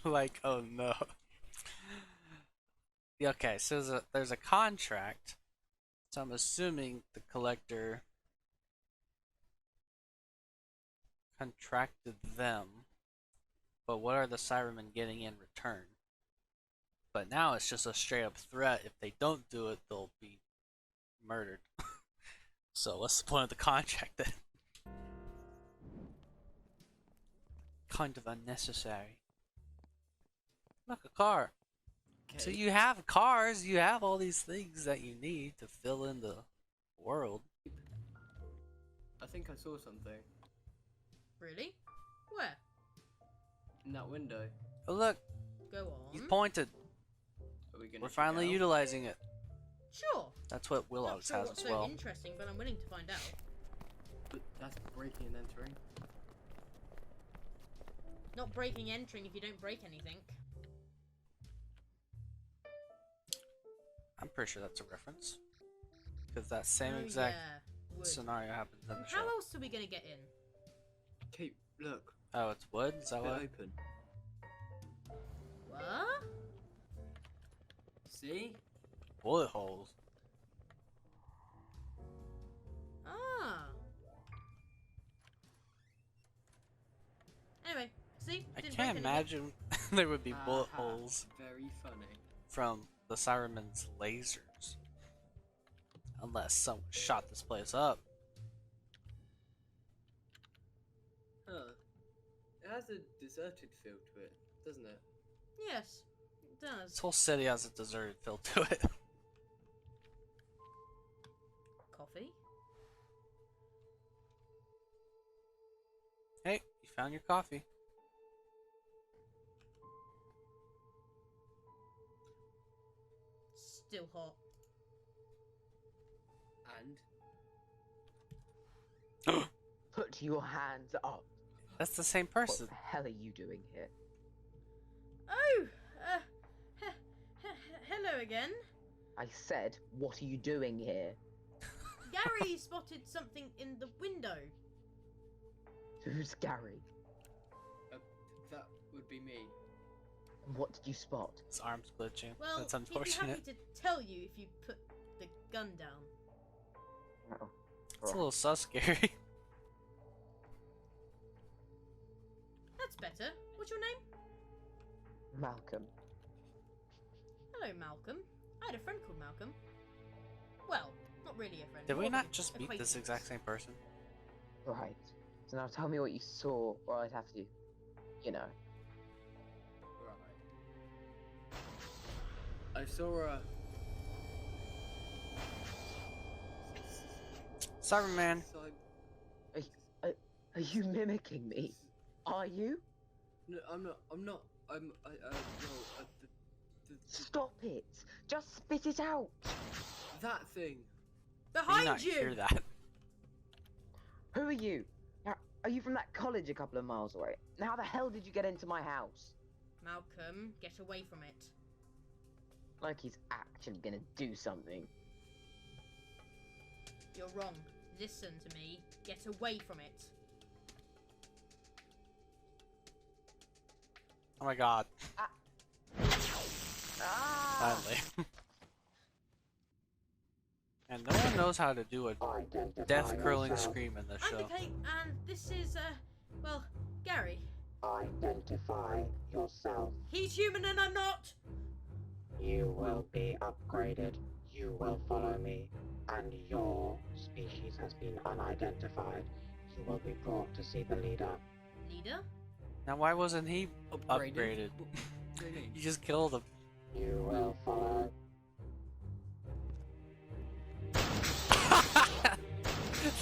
Speaker 1: Like, oh no. Yeah, okay, so there's a contract. So I'm assuming the collector contracted them. But what are the Cybermen getting in return? But now it's just a straight up threat. If they don't do it, they'll be murdered. So what's the point of the contract then? Kind of unnecessary. Look, a car.
Speaker 3: Okay.
Speaker 1: So you have cars, you have all these things that you need to fill in the world.
Speaker 3: I think I saw something
Speaker 2: Really? Where?
Speaker 3: in that window.
Speaker 1: Oh look,
Speaker 2: Go on.
Speaker 1: you pointed.
Speaker 3: Are we gonna
Speaker 1: We're
Speaker 3: check
Speaker 1: finally
Speaker 3: it out?
Speaker 1: utilizing it.
Speaker 2: Sure.
Speaker 1: That's what
Speaker 2: Not
Speaker 1: Willows
Speaker 2: sure
Speaker 1: has
Speaker 2: what's
Speaker 1: as
Speaker 2: so
Speaker 1: well.
Speaker 2: interesting, but I'm willing to find out.
Speaker 3: But that's breaking and entering.
Speaker 2: Not breaking entering if you don't break anything.
Speaker 1: I'm pretty sure that's a reference. Because that same
Speaker 2: Oh,
Speaker 1: exact
Speaker 2: yeah. Wood.
Speaker 1: scenario happens in the show.
Speaker 2: How else are we gonna get in?
Speaker 3: Okay, look.
Speaker 1: Oh, it's wood? Is that
Speaker 3: Bit
Speaker 1: what?
Speaker 3: open.
Speaker 2: What?
Speaker 3: See?
Speaker 1: Bullet holes.
Speaker 2: Ah. Anyway, see?
Speaker 1: I
Speaker 2: Didn't
Speaker 1: can't
Speaker 2: break anything.
Speaker 1: imagine there would be bullet
Speaker 3: Aha,
Speaker 1: holes
Speaker 3: Very funny.
Speaker 1: from the Cybermen's lasers. Unless someone shot this place up.
Speaker 3: Huh. It has a deserted feel to it, doesn't it?
Speaker 2: Yes, it
Speaker 1: This
Speaker 2: does.
Speaker 1: whole city has a deserted feel to it.
Speaker 2: Coffee?
Speaker 1: Hey, you found your coffee.
Speaker 2: Still hot.
Speaker 3: And
Speaker 6: Put your hands up.
Speaker 1: That's the same
Speaker 6: What
Speaker 1: person.
Speaker 6: the hell are you doing here?
Speaker 2: Oh! Hello again.
Speaker 6: I said, what are you doing here?
Speaker 2: Gary spotted something in the window.
Speaker 6: Who's Gary?
Speaker 3: that would be me.
Speaker 6: And what did you spot?
Speaker 1: His arm's glitching.
Speaker 2: Well,
Speaker 1: That's
Speaker 2: he'd be
Speaker 1: unfortunate.
Speaker 2: happy to tell you if you put the gun down.
Speaker 6: Oh,
Speaker 1: It's a little sus, Gary.
Speaker 2: That's better. What's your name?
Speaker 6: Malcolm.
Speaker 2: Hello, Malcolm. I had a friend called Malcolm. Well, not really a friend.
Speaker 1: Did we
Speaker 2: more of
Speaker 1: not
Speaker 2: an
Speaker 1: just meet this
Speaker 2: acquaintance.
Speaker 1: exact same person?
Speaker 6: Right. So now tell me what you saw, or I'd have to, you know.
Speaker 3: Right. I saw a.
Speaker 1: Cyberman.
Speaker 6: Are you mimicking me? Are you?
Speaker 3: No, I'm not. I'm not.
Speaker 6: Stop it! Just spit it out!
Speaker 3: That thing.
Speaker 1: Did you
Speaker 2: Behind
Speaker 1: not
Speaker 2: you!
Speaker 1: hear that?
Speaker 6: Who are you? Now, are you from that college a couple of miles away? Now, how the hell did you get into my house?
Speaker 2: Malcolm, get away from it.
Speaker 6: Like he's actually gonna do something.
Speaker 2: You're wrong. Listen to me. Get away from it.
Speaker 1: Oh my god.
Speaker 6: Ah!
Speaker 1: Finally. And no one knows how to do a death curling scream in this
Speaker 2: I'm
Speaker 1: show.
Speaker 2: the Kate, and this is, well, Gary.
Speaker 5: Identify yourself.
Speaker 2: He's human and I'm not!
Speaker 5: You will be upgraded. You will follow me. And your species has been unidentified. You will be brought to see the leader.
Speaker 2: Leader?
Speaker 1: Now why wasn't he
Speaker 3: Upgraded.
Speaker 1: upgraded?
Speaker 3: What do you mean?
Speaker 1: You just killed him.
Speaker 5: You will follow.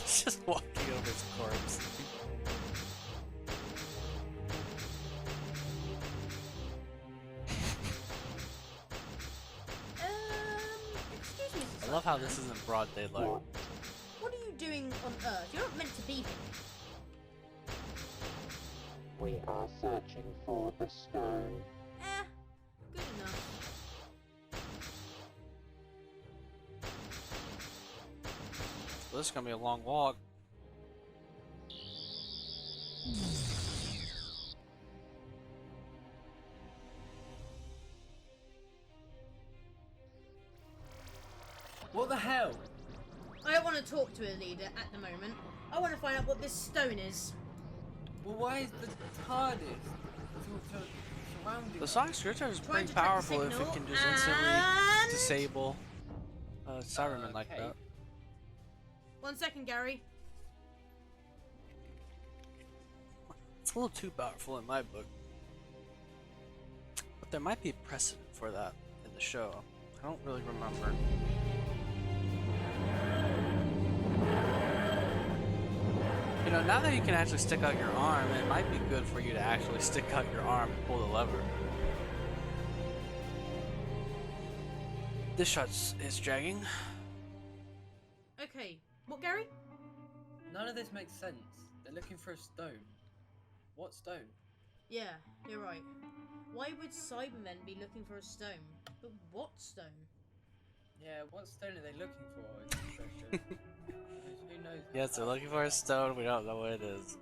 Speaker 1: Just walking over his corpse. love how this isn't broad daylight.
Speaker 5: What?
Speaker 2: What are you doing on Earth? You're not meant to be here.
Speaker 5: We are searching for the stone.
Speaker 2: Good enough.
Speaker 1: Well, this is gonna be a long walk.
Speaker 3: What the hell?
Speaker 2: I don't want to talk to a leader at the moment. I want to find out what this stone is.
Speaker 3: Well, why is the TARDIS surrounding
Speaker 1: The
Speaker 3: us?
Speaker 1: Sonic Screwdriver is
Speaker 2: Trying
Speaker 1: pretty
Speaker 2: to track the
Speaker 1: powerful if it
Speaker 2: signal,
Speaker 1: can just instantly
Speaker 2: and-
Speaker 1: disable Cybermen like
Speaker 3: Okay.
Speaker 1: that.
Speaker 2: 1 second, Gary.
Speaker 1: It's a little too powerful in my book. But there might be a precedent for that in the show. I don't really remember. You know, now that you can actually stick out your arm, it might be good for you to actually stick out your arm and pull the lever. This shot is dragging.
Speaker 2: Okay. What, Gary?
Speaker 3: None of this makes sense. They're looking for a stone. What stone?
Speaker 2: Yeah, you're right. Why would Cybermen be looking for a stone? But what stone?
Speaker 3: Yeah, what stone are they looking for is the question. Who knows? how
Speaker 1: Yes, they're looking for a stone. We don't know what it is.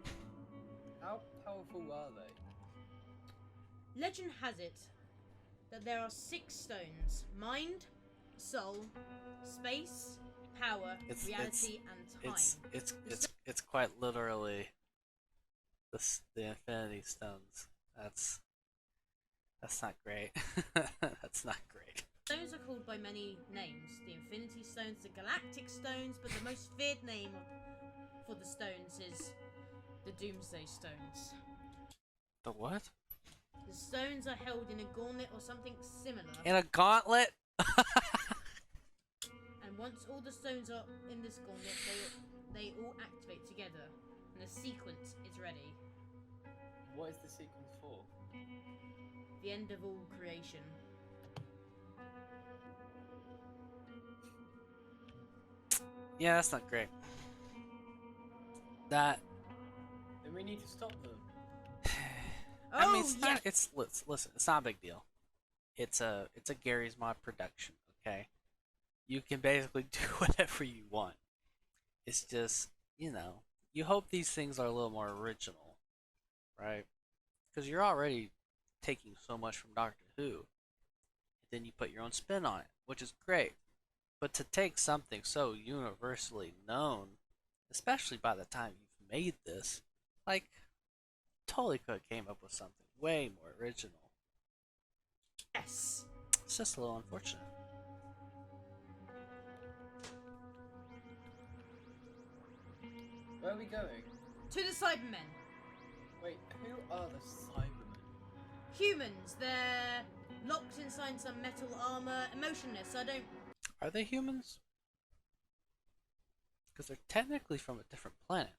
Speaker 3: How powerful are they?
Speaker 2: Legend has it that there are 6 stones: mind, soul, space, power,
Speaker 1: It's-
Speaker 2: reality, and time.
Speaker 1: It's quite literally the Infinity Stones. That's not great. That's not great.
Speaker 2: Stones are called by many names: the Infinity Stones, the Galactic Stones, but the most feared name for the stones is the Doomsday Stones.
Speaker 1: The what?
Speaker 2: The stones are held in a gauntlet or something similar,
Speaker 1: In a gauntlet?
Speaker 2: and once all the stones are in this gauntlet, they all activate together, and the sequence is ready.
Speaker 3: What is the sequence for?
Speaker 2: The end of all creation.
Speaker 1: Yeah, that's not great. That
Speaker 3: Then we need to stop them.
Speaker 1: I mean,
Speaker 2: Oh,
Speaker 1: it's
Speaker 2: yeah.
Speaker 1: not. It's listen. It's not a big deal. It's a Gary's Mod production. Okay, you can basically do whatever you want. It's just, you know, you hope these things are a little more original, right? Because you're already taking so much from Doctor Who, and then you put your own spin on it, which is great. But to take something so universally known, especially by the time you've made this, like, totally could have came up with something way more original.
Speaker 2: Yes.
Speaker 1: It's just a little unfortunate.
Speaker 3: Where are we going?
Speaker 2: To the Cybermen.
Speaker 3: Wait, who are the Cybermen?
Speaker 2: Humans. They're locked inside some metal armor, emotionless. I don't
Speaker 1: Are they humans? Because they're technically from a different planet.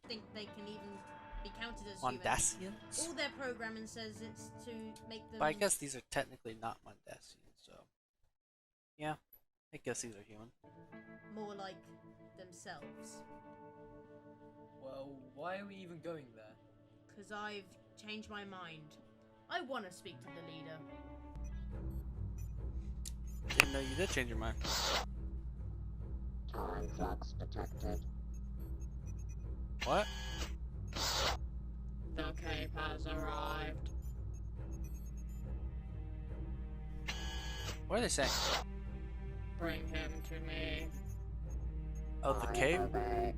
Speaker 2: think they can even be counted as humans.
Speaker 1: Mondasians?
Speaker 2: All their programming says it's to make them.
Speaker 1: But I guess these are technically not Mondasians, so... Yeah, I guess these are human.
Speaker 2: more like themselves.
Speaker 3: Well, why are we even going there?
Speaker 2: Because I've changed my mind. I want to speak to the leader.
Speaker 1: Didn't know you did change your mind.
Speaker 5: Time flux detected.
Speaker 1: What?
Speaker 5: The cape has arrived.
Speaker 1: What are they saying?
Speaker 5: Bring him to me.
Speaker 1: Oh, the
Speaker 5: I
Speaker 1: cave?
Speaker 5: obey.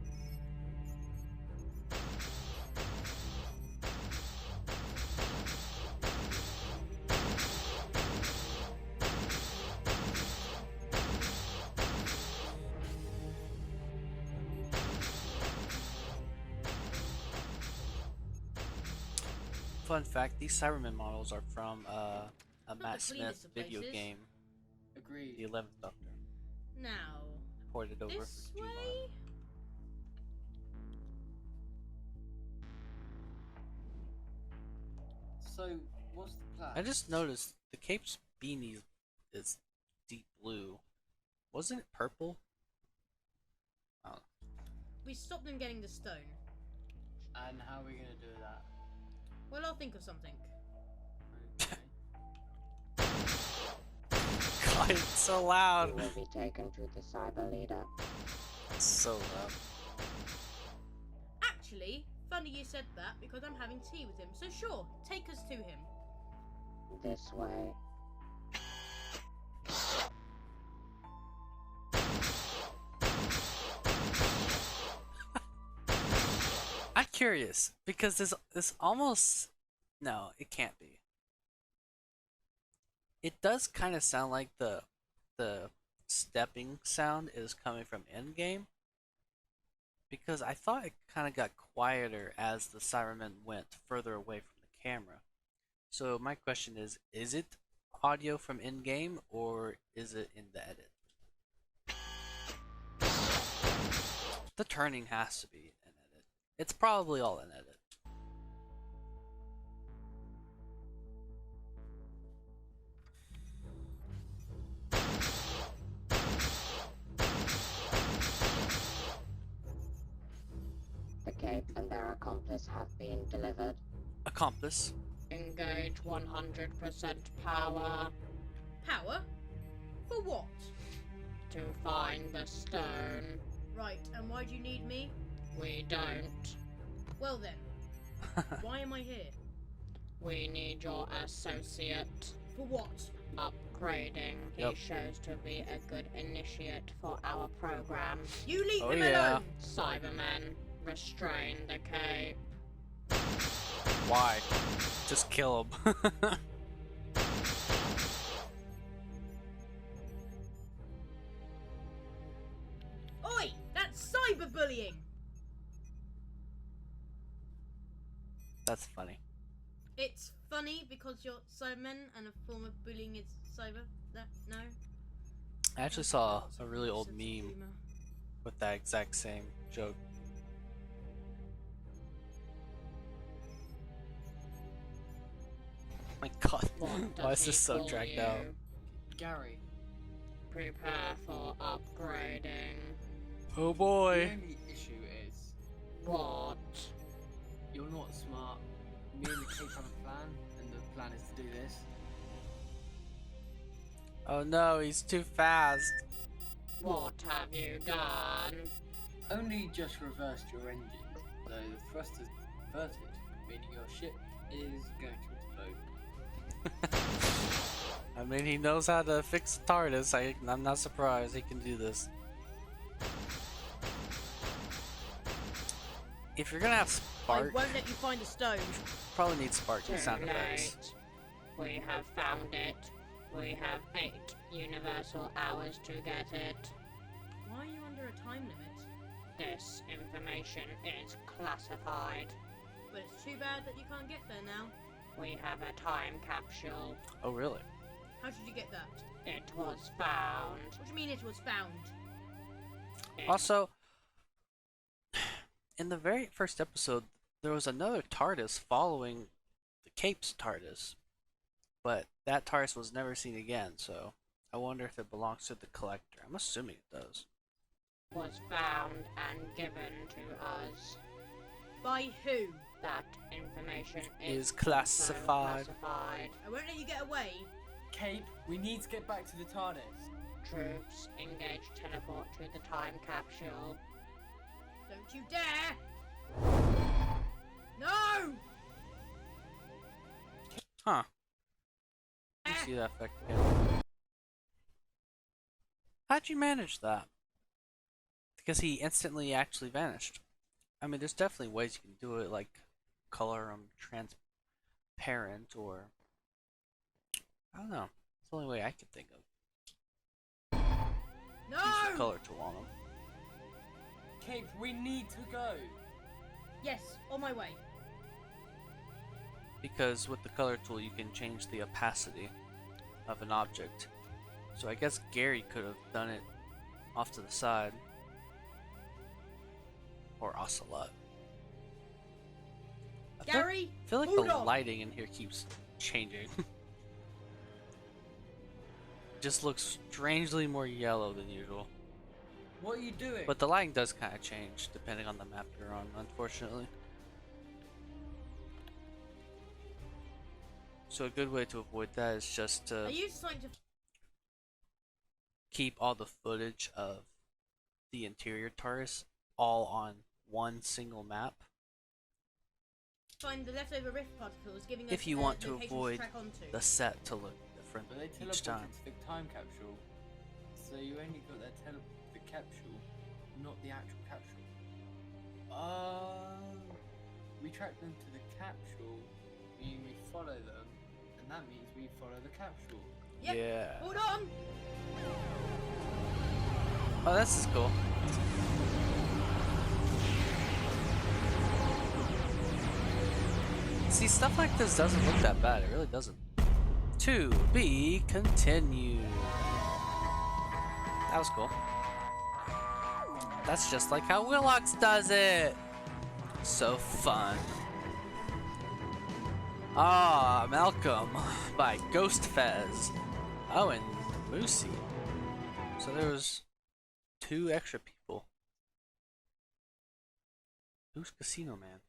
Speaker 1: Fun fact, these Cybermen models are from a
Speaker 2: Not
Speaker 1: Matt
Speaker 2: the
Speaker 1: Smith
Speaker 2: cleanest of
Speaker 1: video
Speaker 2: places.
Speaker 1: game,
Speaker 3: Agreed.
Speaker 1: The 11th Doctor.
Speaker 2: Now,
Speaker 1: Ported over
Speaker 2: this
Speaker 1: for Gmod.
Speaker 2: way?
Speaker 3: So, what's the plan?
Speaker 1: I just noticed the cape's beanie is deep blue, Wasn't it purple? Oh,
Speaker 2: We stopped them getting the stone.
Speaker 3: And how are we gonna do that?
Speaker 2: Well, I'll think of something.
Speaker 3: Okay.
Speaker 1: God, it's so
Speaker 5: You
Speaker 1: loud.
Speaker 5: will be taken to the cyber leader.
Speaker 1: It's so loud.
Speaker 2: Actually, funny you said that because I'm having tea with him. So sure, take us to him.
Speaker 5: This way.
Speaker 1: I'm curious because this almost no, it can't be. It does kind of sound like the stepping sound is coming from Endgame because I thought it kind of got quieter as the Cybermen went further away from the camera. So my question is it audio from Endgame or is it in the edit? The turning has to be an edit. It's probably all in edit.
Speaker 5: The Cape and their accomplice have been delivered.
Speaker 1: Accomplice.
Speaker 5: Engage 100% power
Speaker 2: Power? For what?
Speaker 5: to find the stone.
Speaker 2: Right, and why do you need me?
Speaker 5: We don't.
Speaker 2: Well then, why am I here?
Speaker 5: We need your associate.
Speaker 2: For what?
Speaker 5: Upgrading.
Speaker 1: Yep.
Speaker 5: He shows to be a good initiate for our program.
Speaker 2: You leave
Speaker 1: Oh,
Speaker 2: him
Speaker 1: yeah.
Speaker 2: alone!
Speaker 5: Cybermen, restrain the Cape.
Speaker 1: Why? Just kill him.
Speaker 2: Oi! That's cyberbullying!
Speaker 1: That's funny.
Speaker 2: It's funny because you're Cybermen and a form of bullying is cyber. That no?
Speaker 1: I actually saw
Speaker 2: Lots
Speaker 1: a
Speaker 2: of
Speaker 1: really old
Speaker 2: sense of
Speaker 1: meme
Speaker 2: humour.
Speaker 1: with that exact same joke. My God,
Speaker 5: What
Speaker 1: why
Speaker 5: does
Speaker 1: is this
Speaker 5: he
Speaker 1: so
Speaker 5: call
Speaker 1: dragged
Speaker 5: you?
Speaker 1: out?
Speaker 3: Gary,
Speaker 5: Prepare for upgrading.
Speaker 1: Oh
Speaker 3: the
Speaker 1: boy.
Speaker 3: only issue is
Speaker 5: What?
Speaker 3: you're not smart. Me and the Cape have a plan, and the plan is to do this.
Speaker 1: Oh no, he's too fast.
Speaker 5: What have you done?
Speaker 3: Only just reversed your engine, so the thrusters inverted, meaning your ship is going to explode.
Speaker 1: I mean, he knows how to fix the TARDIS. I'm not surprised he can do this. If you're gonna have
Speaker 2: I
Speaker 1: Spark,
Speaker 2: won't let you find the stone.
Speaker 1: probably need Spark
Speaker 5: Too
Speaker 1: to sound effects.
Speaker 5: late. We have found it. We have 8 universal hours to get it.
Speaker 2: Why are you under a time limit?
Speaker 5: This information is classified.
Speaker 2: But it's too bad that you can't get there now.
Speaker 5: We have a time capsule.
Speaker 1: Oh really?
Speaker 2: How did you get that?
Speaker 5: It was found.
Speaker 2: What do you mean it was found?
Speaker 5: It
Speaker 1: Also, in the very first episode, there was another TARDIS following the Cape's TARDIS, but that TARDIS was never seen again. So I wonder if it belongs to the Collector. I'm assuming it does.
Speaker 5: was found and given to us.
Speaker 2: By who?
Speaker 5: That information
Speaker 1: Is
Speaker 5: also
Speaker 1: classified.
Speaker 5: classified.
Speaker 2: I won't let you get away.
Speaker 3: Cape, we need to get back to the TARDIS.
Speaker 5: Troops, engage teleport to the time capsule.
Speaker 2: Don't you dare! No!
Speaker 1: Huh. You see that effect again. How'd you manage that? Because he instantly actually vanished. I mean, there's definitely ways you can do it, like color him transparent, or I don't know. It's the only way I could think of. Use the
Speaker 2: No!
Speaker 1: color tool on him.
Speaker 3: Cape, we need to go.
Speaker 2: Yes, on my way.
Speaker 1: Because with the color tool, you can change the opacity of an object. So I guess Gary could have done it off to the side. Or Ocelot.
Speaker 2: Gary,
Speaker 1: I feel like
Speaker 2: hold
Speaker 1: the
Speaker 2: on.
Speaker 1: lighting in here keeps changing. just looks strangely more yellow than usual.
Speaker 3: What are you doing?
Speaker 1: But the lighting does kind of change depending on the map you're on, unfortunately. So a good way to avoid that is just to
Speaker 2: Are you just trying to
Speaker 1: keep all the footage of the interior TARDIS all on one single map.
Speaker 2: find the leftover rift particles, giving us
Speaker 1: If you want to
Speaker 2: locations
Speaker 1: avoid
Speaker 2: track onto?
Speaker 1: the set to look different
Speaker 3: But they
Speaker 1: each
Speaker 3: teleported
Speaker 1: time.
Speaker 3: to the time capsule, so you only got the capsule, not the actual capsule. We track them to the capsule, meaning we follow them, and that means we follow the capsule.
Speaker 2: Yep.
Speaker 1: Yeah.
Speaker 2: Hold on!
Speaker 1: Oh, this is cool. See, stuff like this doesn't look that bad. It really doesn't. To be continued. That was cool. That's just like how Willox does it. So fun. Ah, Malcolm by Ghost Fez. Oh, and Moosey. So there was 2 extra people. Who's Casino Man?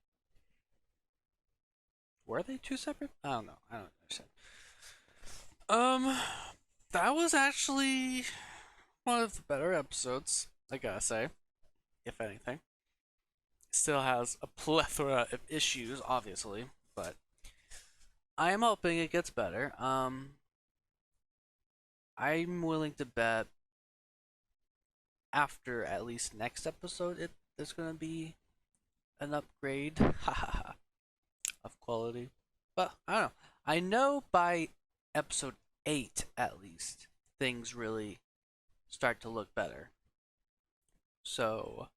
Speaker 1: Were they 2 separate? I don't know. I don't understand. That was actually one of the better episodes, I gotta say. If anything. Still has a plethora of issues, obviously, but I am hoping it gets better. I'm willing to bet after at least next episode there's gonna be an upgrade of quality. But I don't know. I know by episode 8 at least things really start to look better. So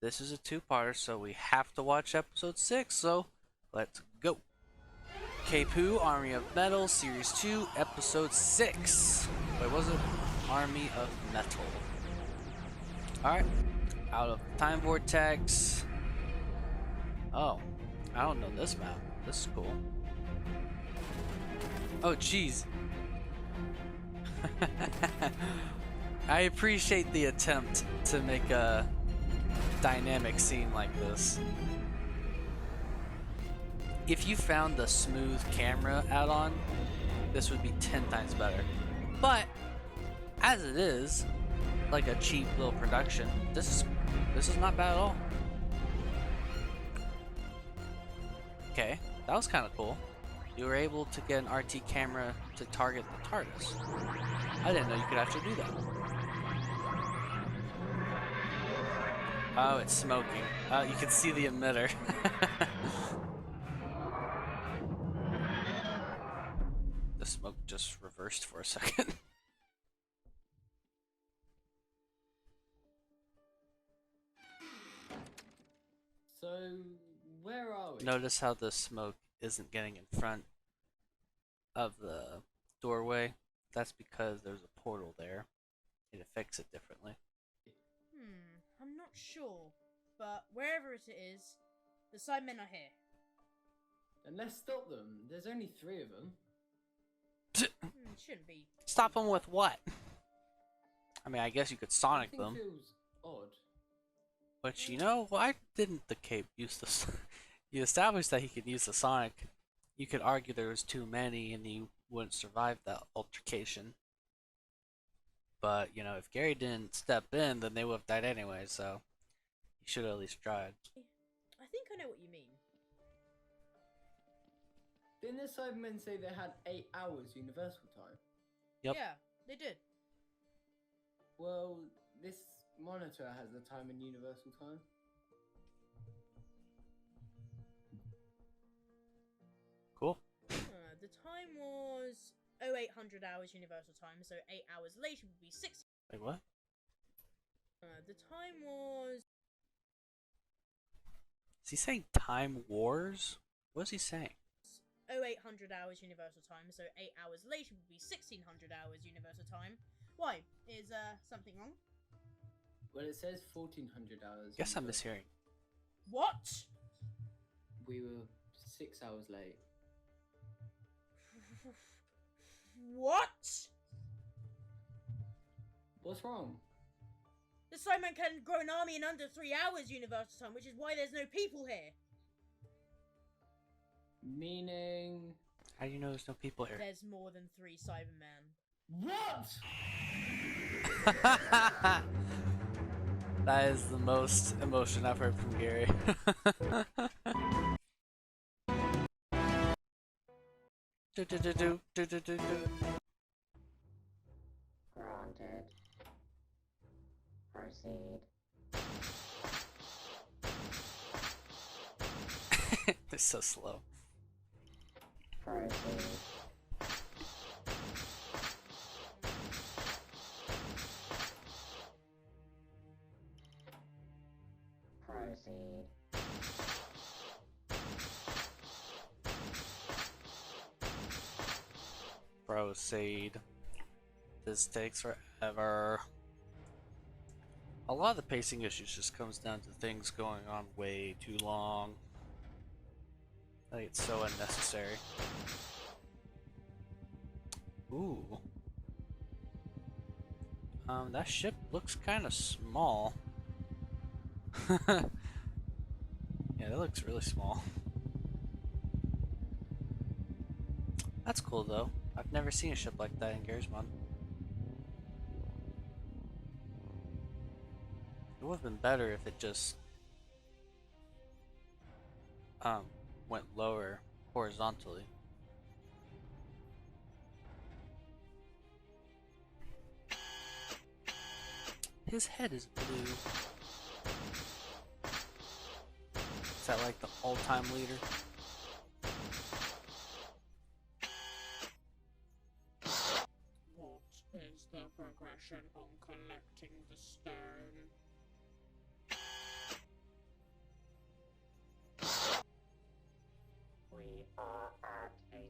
Speaker 1: this is a 2-parter, so we have to watch episode 6, so let's go. K-Poo, Army of Metal, Series 2, Episode 6. Wait, was it Army of Metal? Alright, out of Time Vortex. Oh, I don't know this map. This is cool. Oh, jeez. I appreciate the attempt to make a dynamic scene like this. If you found the smooth camera add-on, this would be 10 times better. But as it is, like a cheap little production, this is not bad at all. Okay, that was kind of cool. You were able to get an RT camera to target the TARDIS. I didn't know you could actually do that. Oh, it's smoking. You can see the emitter. The smoke just reversed for a second.
Speaker 3: So, where are we?
Speaker 1: Notice how the smoke isn't getting in front of the doorway. That's because there's a portal there. It affects it differently.
Speaker 2: I'm not sure, but wherever it is, the Sidemen are here.
Speaker 3: Then let's stop them. There's only 3 of them.
Speaker 2: Shouldn't be.
Speaker 1: Stop them with what? I mean, I guess you could Sonic them.
Speaker 3: Feels odd.
Speaker 1: But you know, why didn't the Cape use this? You established that he could use the Sonic. You could argue there was too many and he wouldn't survive that altercation. But, you know, if Gary didn't step in, then they would have died anyway, so he should have at least tried.
Speaker 2: I think I know what you mean.
Speaker 3: Didn't the Cybermen say they had 8 hours universal time?
Speaker 1: Yep.
Speaker 2: Yeah, they did.
Speaker 3: Well, this monitor has the time in universal time.
Speaker 1: Cool.
Speaker 2: The time was 0800 hours universal time, so 8 hours later would be 6.
Speaker 1: Wait, what?
Speaker 2: The time was.
Speaker 1: Is he saying Time Wars? What is he saying?
Speaker 2: 0800 hours universal time, so 8 hours later would be 1600 hours universal time. Why? Is something wrong?
Speaker 3: Well, it says 1400 hours.
Speaker 1: Guess I'm
Speaker 3: universal.
Speaker 1: mishearing.
Speaker 2: What?
Speaker 3: We were 6 hours late.
Speaker 2: What?
Speaker 3: What's wrong?
Speaker 2: The Cybermen can grow an army in under 3 hours, Universal Son, which is why there's no people here.
Speaker 3: Meaning...
Speaker 1: How do you know there's no people here?
Speaker 2: There's more than 3 Cybermen.
Speaker 3: What?
Speaker 1: That is the most emotion I've heard from Gary. Do, do, do, do, do, do, do, do.
Speaker 5: Granted. Proceed.
Speaker 1: They're so slow.
Speaker 5: Proceed. Proceed.
Speaker 1: Proceed. This takes forever. A lot of the pacing issues just comes down to things going on way too long. I think it's so unnecessary. Ooh. That ship looks kind of small. Yeah, that looks really small. That's cool though. I've never seen a ship like that in Gary's Mod. It would have been better if it just went lower horizontally. His head is blue. Is that like the all-time leader?
Speaker 5: What is the progression on collecting the stone? We are at 87%.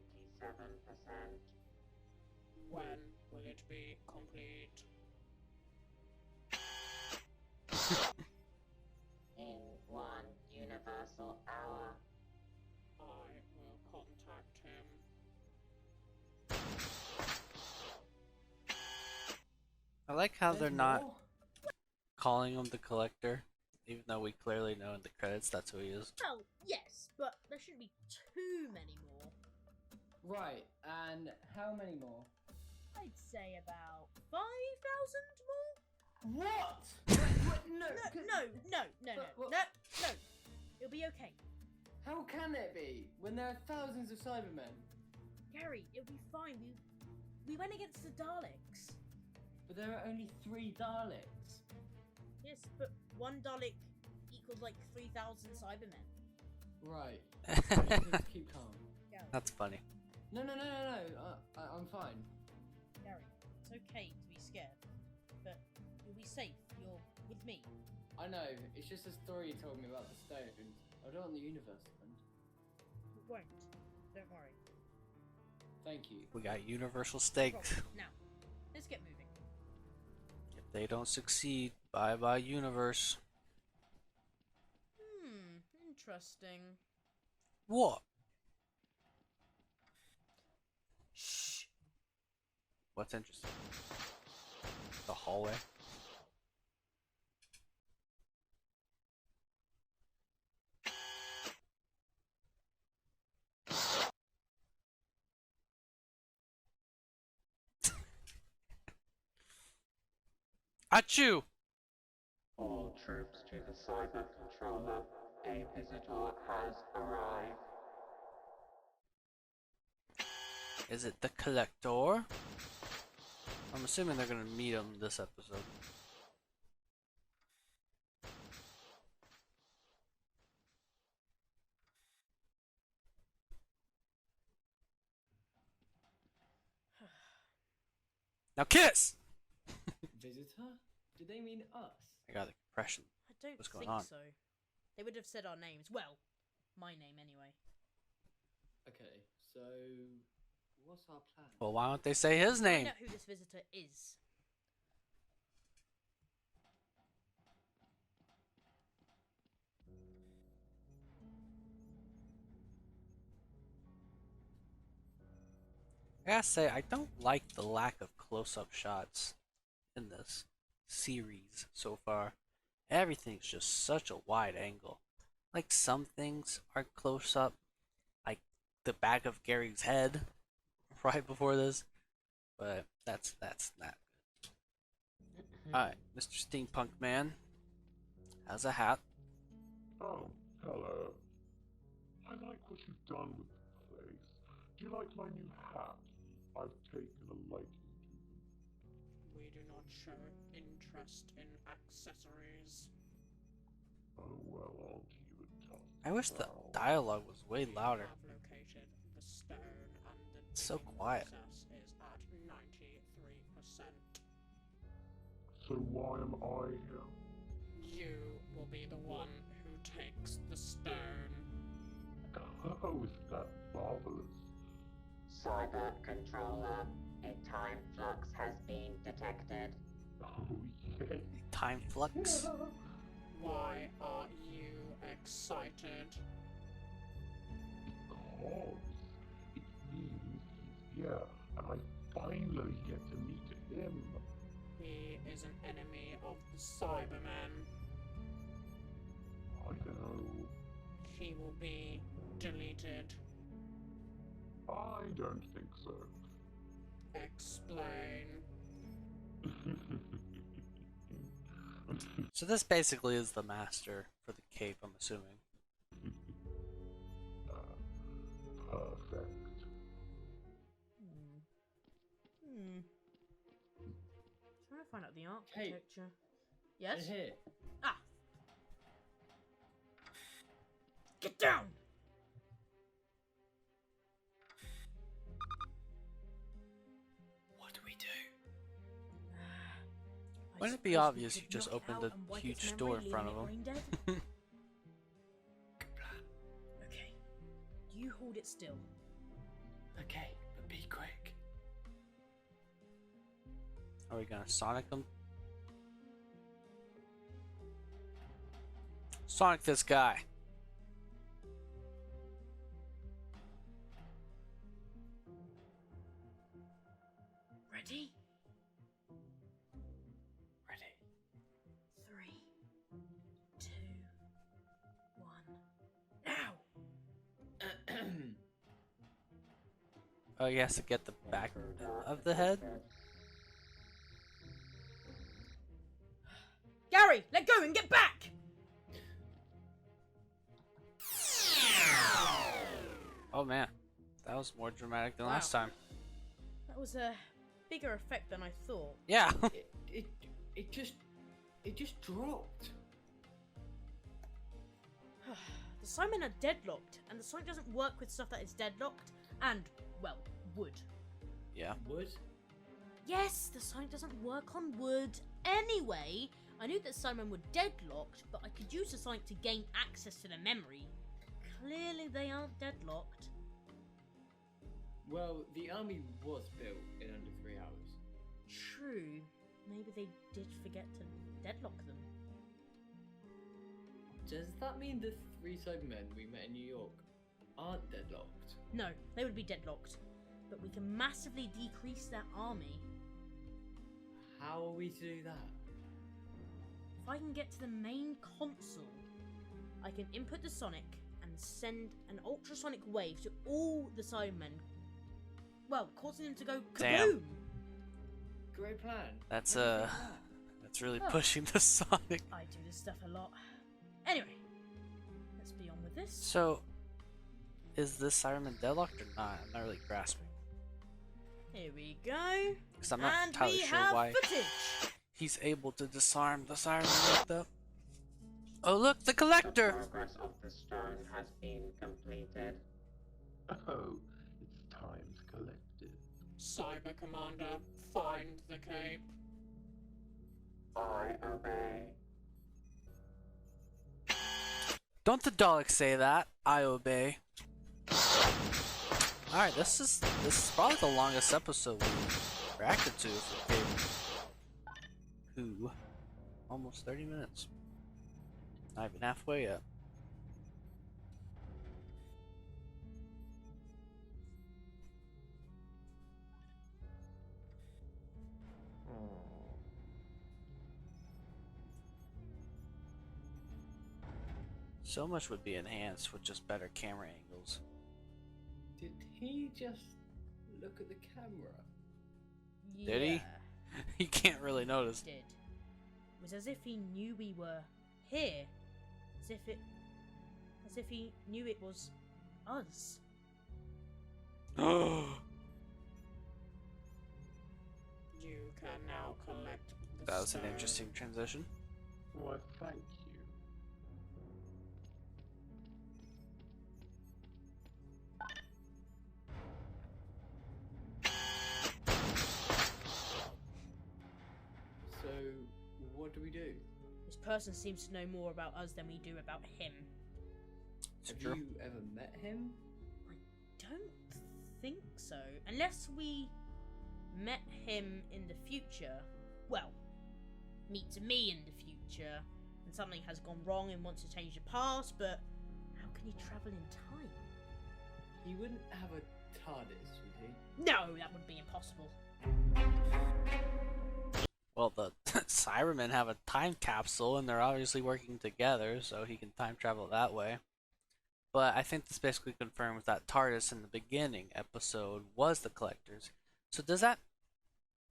Speaker 5: When will it be complete? In 1 universal hour. I will contact him.
Speaker 1: I like how they're
Speaker 3: There's
Speaker 1: not
Speaker 3: more?
Speaker 1: calling him the Collector, even though we clearly know in the credits that's who he is.
Speaker 2: Well, yes, but there shouldn't be too many more.
Speaker 3: Right, and how many more?
Speaker 2: I'd say about 5,000 more?
Speaker 3: What? Wait, no,
Speaker 2: No.
Speaker 3: But-
Speaker 2: No. It'll be okay.
Speaker 3: How can it be when there are thousands of Cybermen?
Speaker 2: Gary, it'll be fine. We went against the Daleks.
Speaker 3: But there are only 3 Daleks.
Speaker 2: Yes, but 1 Dalek equals like 3,000 Cybermen.
Speaker 3: Right. Just keep calm.
Speaker 2: Gary,
Speaker 1: That's funny.
Speaker 3: No. I'm fine.
Speaker 2: Gary, it's okay to be scared, but you'll be safe. You're with me.
Speaker 3: I know. It's just a story you told me about the stone. I don't want the universe to end.
Speaker 2: It won't. Don't worry.
Speaker 3: Thank you.
Speaker 1: We got universal stakes.
Speaker 2: Right, now, let's get moving.
Speaker 1: If they don't succeed, bye-bye universe.
Speaker 2: Interesting.
Speaker 1: What?
Speaker 2: Shh.
Speaker 1: What's interesting? The hallway? Achoo!
Speaker 5: All troops to the Cyber Controller. A visitor has arrived.
Speaker 1: Is it the Collector? I'm assuming they're gonna meet him this episode. Now kiss!
Speaker 3: Visitor? Did they mean us?
Speaker 1: I got the impression.
Speaker 2: I don't
Speaker 1: What's going
Speaker 2: think
Speaker 1: on?
Speaker 2: so. They would have said our names. Well, my name anyway.
Speaker 3: Okay, so what's our plan?
Speaker 1: Well, why don't they say his
Speaker 2: Find
Speaker 1: name?
Speaker 2: out who this visitor is.
Speaker 1: I gotta say, I don't like the lack of close-up shots in this series so far. Everything's just such a wide angle. Like some things are close up, like the back of Gary's head right before this, but that's not good. Alright, Mr. Steampunk Man has a hat.
Speaker 7: Oh, hello. I like what you've done with the place. Do you like my new hat? I've taken a liking to them.
Speaker 8: We do not show interest in accessories.
Speaker 7: Oh, well, on to you and tough.
Speaker 1: I wish the dialogue was way louder.
Speaker 8: We have located the stone and the
Speaker 1: It's so
Speaker 8: digging
Speaker 1: quiet.
Speaker 8: process is at 93%.
Speaker 7: So why am I here?
Speaker 8: You will be the one who takes the stone.
Speaker 7: Oh, isn't that marvelous?
Speaker 5: Cyber controller, a time flux has been detected.
Speaker 7: Oh, yay.
Speaker 1: Time flux?
Speaker 8: Why are you excited?
Speaker 7: Because it means he's here, and I finally get to meet him.
Speaker 8: He is an enemy of the Cybermen.
Speaker 7: I know.
Speaker 8: He will be deleted.
Speaker 7: I don't think so.
Speaker 8: Explain.
Speaker 1: So this basically is the master for the cape, I'm assuming.
Speaker 7: Perfect.
Speaker 2: Trying to find out the
Speaker 3: Hey.
Speaker 2: architecture. Yes?
Speaker 3: Here.
Speaker 2: Ah! Get down!
Speaker 3: What do we do?
Speaker 1: Wouldn't it be obvious you just opened a huge door in front of him?
Speaker 2: Good plan. Okay. You hold it still.
Speaker 3: Okay, but be quick.
Speaker 1: Are we gonna Sonic him? Sonic this guy.
Speaker 2: Ready?
Speaker 3: Ready.
Speaker 2: 3, 2, 1. Now!
Speaker 1: Oh, he has to get the back of the head?
Speaker 2: Gary, let go and get back!
Speaker 1: Oh man, that was more dramatic than
Speaker 2: Wow.
Speaker 1: last time.
Speaker 2: That was a bigger effect than I thought.
Speaker 1: Yeah.
Speaker 3: It just dropped.
Speaker 2: The Simon are deadlocked, and the Sonic doesn't work with stuff that is deadlocked, and, well, wood.
Speaker 1: Yeah.
Speaker 3: Wood?
Speaker 2: Yes, the Sonic doesn't work on wood. Anyway, I knew that Simon were deadlocked, but I could use the Sonic to gain access to their memory. Clearly they aren't deadlocked.
Speaker 3: Well, the army was built in under 3 hours.
Speaker 2: True. Maybe they did forget to deadlock them.
Speaker 3: Does that mean the 3 Cybermen we met in New York aren't deadlocked?
Speaker 2: No, they would be deadlocked. But we can massively decrease their army.
Speaker 3: How are we to do that?
Speaker 2: If I can get to the main console, I can input the Sonic and send an ultrasonic wave to all the Cybermen. Well, causing them to go kaboom!
Speaker 1: Damn.
Speaker 3: Great plan.
Speaker 1: That's
Speaker 3: What do you think of that?
Speaker 1: that's really
Speaker 2: Oh.
Speaker 1: pushing the Sonic.
Speaker 2: I do this stuff a lot. Anyway, let's be on with this.
Speaker 1: So, is this Cyberman deadlocked or not? I'm not really grasping.
Speaker 2: Here we go.
Speaker 1: Because I'm not
Speaker 2: and
Speaker 1: entirely
Speaker 2: we
Speaker 1: sure
Speaker 2: have
Speaker 1: why
Speaker 2: footage.
Speaker 1: he's able to disarm the Cyberman like that. Oh look, the collector!
Speaker 5: Progress of the stone has been completed.
Speaker 7: Oh, it's time's collected.
Speaker 8: Cyber Commander, find the cape.
Speaker 5: I obey.
Speaker 1: Don't the Daleks say that? I obey. Alright, this is probably the longest episode we've reacted to for Cable. Who? Almost 30 minutes. Not even halfway yet. So much would be enhanced with just better camera angles.
Speaker 9: Did he just look at the camera?
Speaker 1: Did he?
Speaker 2: Yeah,
Speaker 1: You can't really notice.
Speaker 2: did. It was as if he knew we were here. As if he knew it was us.
Speaker 8: You can now collect the
Speaker 1: That was an
Speaker 8: stone.
Speaker 1: interesting transition.
Speaker 7: Why, thank you.
Speaker 9: So, what do we do?
Speaker 2: This person seems to know more about us than we do about him.
Speaker 9: Have
Speaker 1: True.
Speaker 9: you ever met him?
Speaker 2: Don't think so. Unless we met him in the future. Well, meets me in the future, and something has gone wrong and wants to change the past, but how can he travel in time?
Speaker 9: He wouldn't have a TARDIS, would he?
Speaker 2: No, that would be impossible.
Speaker 1: Well, the Cybermen have a time capsule, and they're obviously working together, so he can time travel that way. But I think this basically confirms that TARDIS in the beginning episode was the Collector's. So does that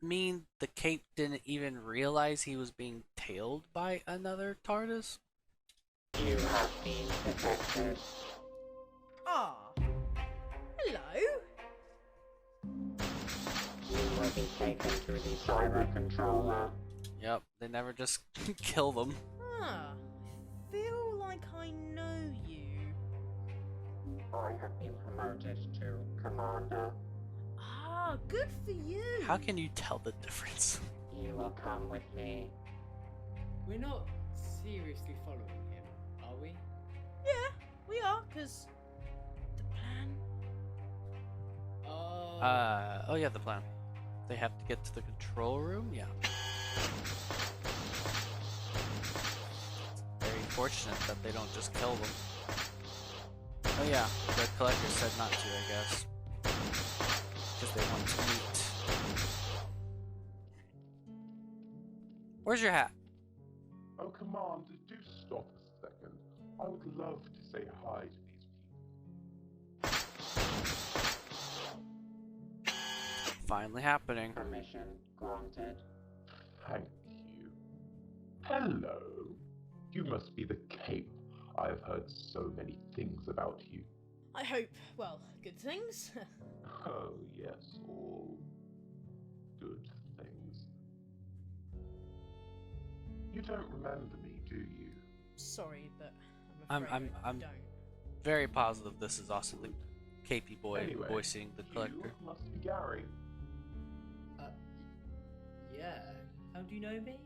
Speaker 1: mean the Cape didn't even realize he was being tailed by another TARDIS?
Speaker 5: You have been detected.
Speaker 2: Ah. Hello.
Speaker 5: You will be taken to the cyber controller.
Speaker 1: Yep, they never just kill them.
Speaker 2: Ah. I feel like I know you.
Speaker 5: I have been promoted to commander.
Speaker 2: Ah, good for you.
Speaker 1: How can you tell the difference?
Speaker 5: You will come with me.
Speaker 9: We're not seriously following him, are we?
Speaker 2: Yeah, we are, because the plan.
Speaker 1: Oh yeah, the plan. They have to get to the control room? Yeah. Very fortunate that they don't just kill them. Oh yeah, the Collector said not to, I guess. Because they want to meet. Where's your hat?
Speaker 7: Oh, Commander, do stop a second. I would love to say hi to these people.
Speaker 1: Finally happening.
Speaker 5: Permission granted.
Speaker 7: Thank you. Hello. You must be the Cape. I have heard so many things about you.
Speaker 2: I hope, well, good things.
Speaker 7: Oh, yes, all good things. You don't remember me, do you?
Speaker 2: Sorry, but I'm afraid I
Speaker 1: I'm
Speaker 2: don't.
Speaker 1: very positive this is also the KP boy
Speaker 7: Anyway,
Speaker 1: voicing the Collector.
Speaker 7: You must be Gary.
Speaker 9: Yeah. How do you know me?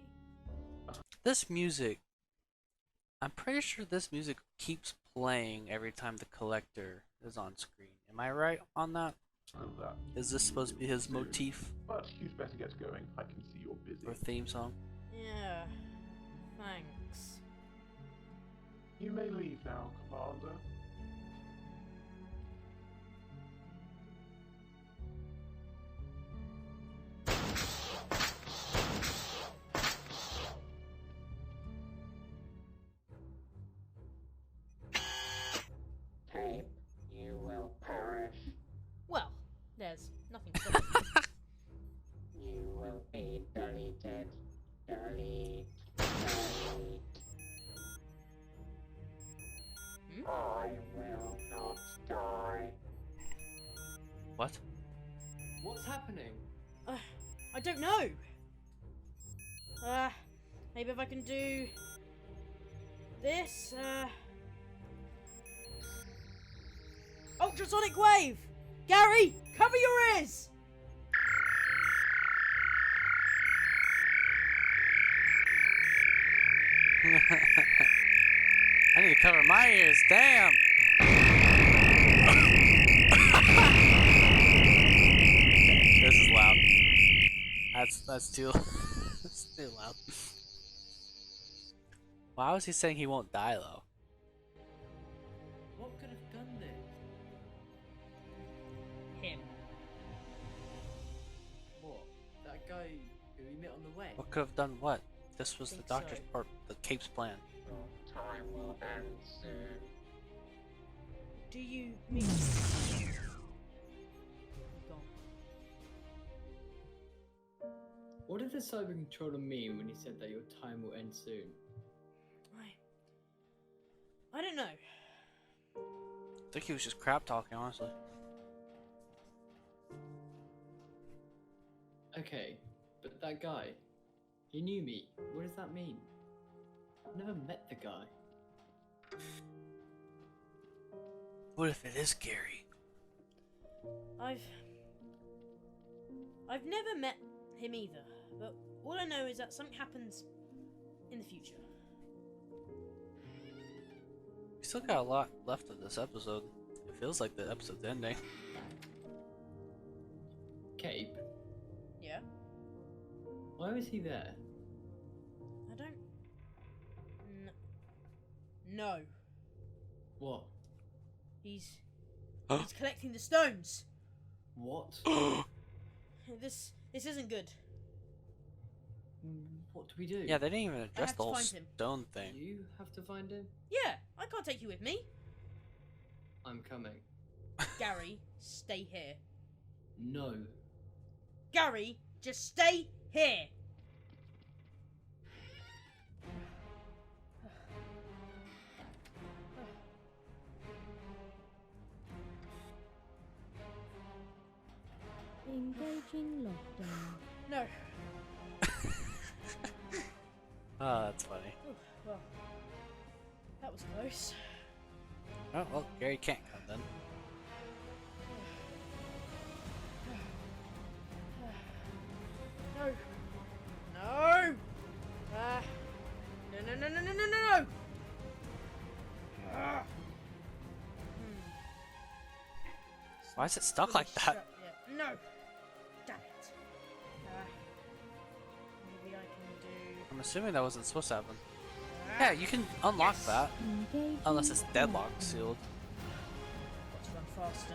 Speaker 1: This music, I'm pretty sure this music keeps playing every time the Collector is on screen. Am I right on that?
Speaker 7: Oh, that.
Speaker 1: Is this supposed to be his
Speaker 7: Soon.
Speaker 1: motif
Speaker 7: But you'd better get going. I can see you're busy.
Speaker 1: or theme song?
Speaker 2: Yeah, thanks.
Speaker 7: You may leave now, Commander.
Speaker 5: Cape, you will perish.
Speaker 2: Well, there's nothing stopping me.
Speaker 5: You will be deleted. Delete. Delete. I will not die.
Speaker 1: What?
Speaker 9: What's happening?
Speaker 2: I don't know. Maybe if I can do this, ultrasonic wave! Gary, cover your ears!
Speaker 1: I need to cover my ears, damn! This is loud. That's too that's too loud. Why was he saying he won't die though?
Speaker 9: What could have done this?
Speaker 2: Him.
Speaker 9: What? That guy who we met on the way?
Speaker 1: What could have done what? This was the
Speaker 2: Think
Speaker 1: doctor's
Speaker 2: so.
Speaker 1: or the Cape's plan.
Speaker 5: Your time will will end soon.
Speaker 2: Do you mean? He's gone.
Speaker 9: What did the cyber controller mean when he said that your time will end soon?
Speaker 2: I don't know.
Speaker 1: I think he was just crap talking, honestly.
Speaker 9: Okay, but that guy, he knew me. What does that mean? I've never met the guy.
Speaker 1: What if it is Gary?
Speaker 2: I've never met him either, but all I know is that something happens in the future.
Speaker 1: We still got a lot left of this episode. It feels like the episode's ending.
Speaker 9: Cape,
Speaker 2: Yeah?
Speaker 9: why was he there?
Speaker 2: I don't... No.
Speaker 9: What?
Speaker 2: He's collecting the stones.
Speaker 9: What?
Speaker 2: This isn't good.
Speaker 9: What do we do?
Speaker 1: Yeah, they didn't even address
Speaker 2: have
Speaker 1: the
Speaker 2: to
Speaker 1: whole
Speaker 2: find him.
Speaker 1: stone thing.
Speaker 9: You have to find him?
Speaker 2: Yeah, I can't take you with me.
Speaker 9: I'm coming.
Speaker 2: Gary, stay here.
Speaker 9: No.
Speaker 2: Gary, just stay here.
Speaker 10: Engaging lockdown.
Speaker 2: No.
Speaker 1: Oh, that's funny.
Speaker 2: Well, that was close.
Speaker 1: Oh, well, Gary can't come then.
Speaker 2: No. No. No, no, no, no, no, no, no. Ah.
Speaker 1: Why is it stuck
Speaker 2: Fully
Speaker 1: like that?
Speaker 2: shut yet. No. Damn it. Maybe I can do...
Speaker 1: I'm assuming that wasn't supposed to happen. Yeah, you can unlock
Speaker 2: Yes.
Speaker 1: that.
Speaker 10: Engaging
Speaker 1: Unless it's deadlock
Speaker 10: lockdown.
Speaker 1: sealed.
Speaker 2: Got to run faster.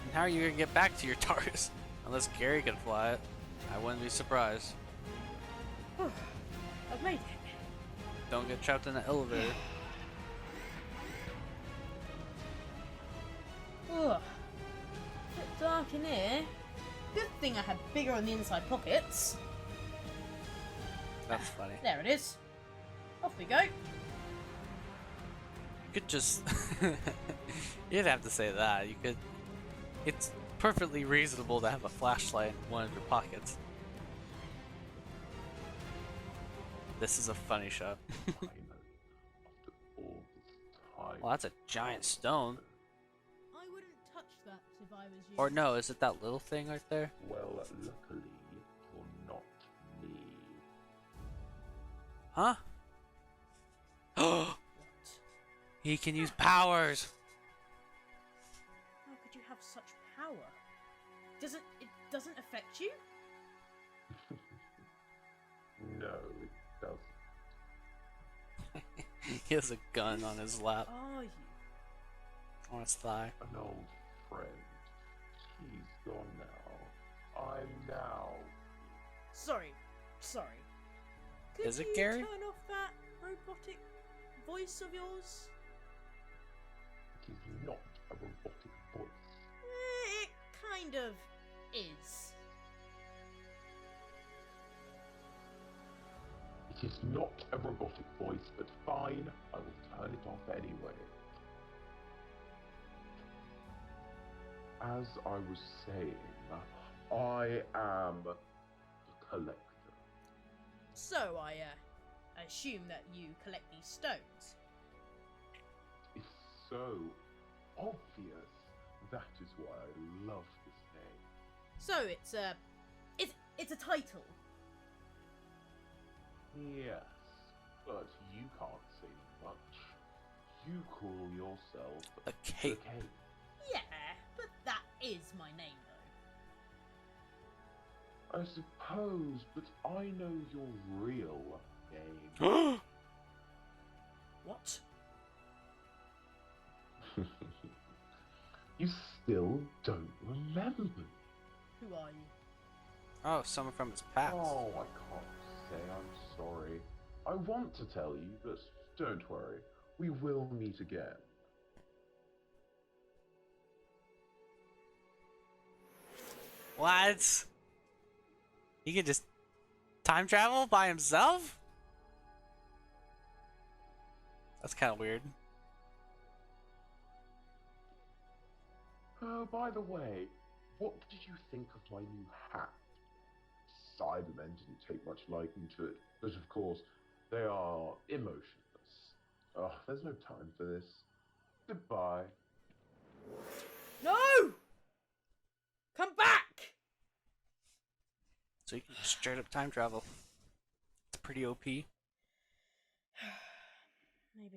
Speaker 1: And how are you gonna get back to your TARDIS? Unless Gary can fly it. I wouldn't be surprised.
Speaker 2: I've made it.
Speaker 1: Don't get trapped in the elevator.
Speaker 2: Ugh. Bit dark in here. Good thing I had bigger on the inside pockets.
Speaker 1: That's funny.
Speaker 2: There it is. Off we go.
Speaker 1: You could just... you didn't have to say that. You could... It's perfectly reasonable to have a flashlight in one of your pockets. This is a funny shot.
Speaker 7: Finally, after all this time.
Speaker 1: Well, that's a giant stone.
Speaker 2: I wouldn't touch that if I was you.
Speaker 1: Or no, is it that little thing right there?
Speaker 7: Well, luckily, you're not me.
Speaker 1: Huh? Oh! He can use powers!
Speaker 2: How could you have such power? It doesn't affect you?
Speaker 7: No, it doesn't.
Speaker 1: He has a gun on his lap,
Speaker 2: Are you?
Speaker 1: on his thigh.
Speaker 7: An old friend. He's gone now. I'm now.
Speaker 2: Sorry. Could
Speaker 1: Is it
Speaker 2: you
Speaker 1: Gary?
Speaker 2: turn off that robotic voice of yours?
Speaker 7: It is not a robotic voice.
Speaker 2: It kind of is.
Speaker 7: It is not a robotic voice, but fine, I will turn it off anyway. As I was saying, I am the collector.
Speaker 2: So I assume that you collect these stones.
Speaker 7: It's so obvious. That is why I love this name.
Speaker 2: So it's a title.
Speaker 7: Yes, but you can't say much. You call yourself
Speaker 1: The cape.
Speaker 7: The Cape.
Speaker 2: Yeah, but that is my name though.
Speaker 7: I suppose, but I know your real name.
Speaker 2: What?
Speaker 7: You still don't remember.
Speaker 2: Who are you?
Speaker 1: Oh, someone from his past.
Speaker 7: Oh, I can't say I'm sorry. I want to tell you, but don't worry. We will meet again.
Speaker 1: What? He can just time travel by himself? That's kind of weird.
Speaker 7: By the way, what did you think of my new hat? Cybermen didn't take much liking to it, but of course, they are emotionless. Oh, there's no time for this. Goodbye.
Speaker 2: No! Come back!
Speaker 1: So you can just straight up time travel. It's pretty OP.
Speaker 2: Maybe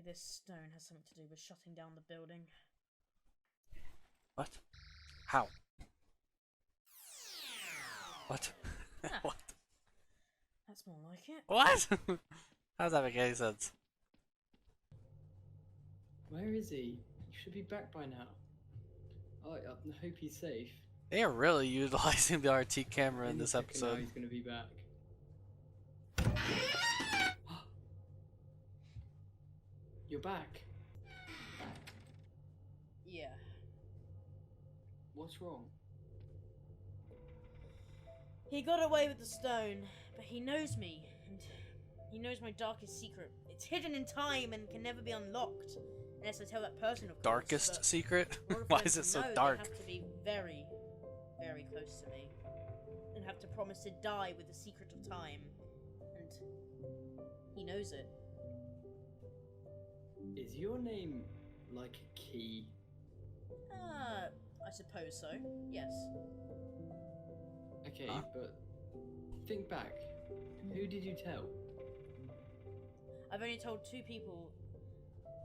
Speaker 2: this stone has something to do with shutting down the building.
Speaker 1: What? How? What? What?
Speaker 2: That's more like it.
Speaker 1: What? How does that make any sense?
Speaker 9: Where is he? He should be back by now. Oh, I hope he's safe.
Speaker 1: They are really utilizing the RT camera in
Speaker 9: Any
Speaker 1: this
Speaker 9: second now
Speaker 1: episode.
Speaker 9: he's gonna be back. You're back.
Speaker 2: Yeah.
Speaker 9: What's wrong?
Speaker 2: He got away with the stone, but he knows me, and he knows my darkest secret. It's hidden in time and can never be unlocked. Unless I tell that person, of course.
Speaker 1: Darkest
Speaker 2: but
Speaker 1: secret?
Speaker 2: in order for
Speaker 1: Why
Speaker 2: them
Speaker 1: is
Speaker 2: to
Speaker 1: it so
Speaker 2: know,
Speaker 1: dark?
Speaker 2: They have to be very, very close to me. And have to promise to die with the secret of time. And he knows it.
Speaker 9: Is your name like a key?
Speaker 2: I suppose so, yes.
Speaker 9: Okay,
Speaker 1: Huh?
Speaker 9: but think back. Who did you tell?
Speaker 2: I've only told 2 people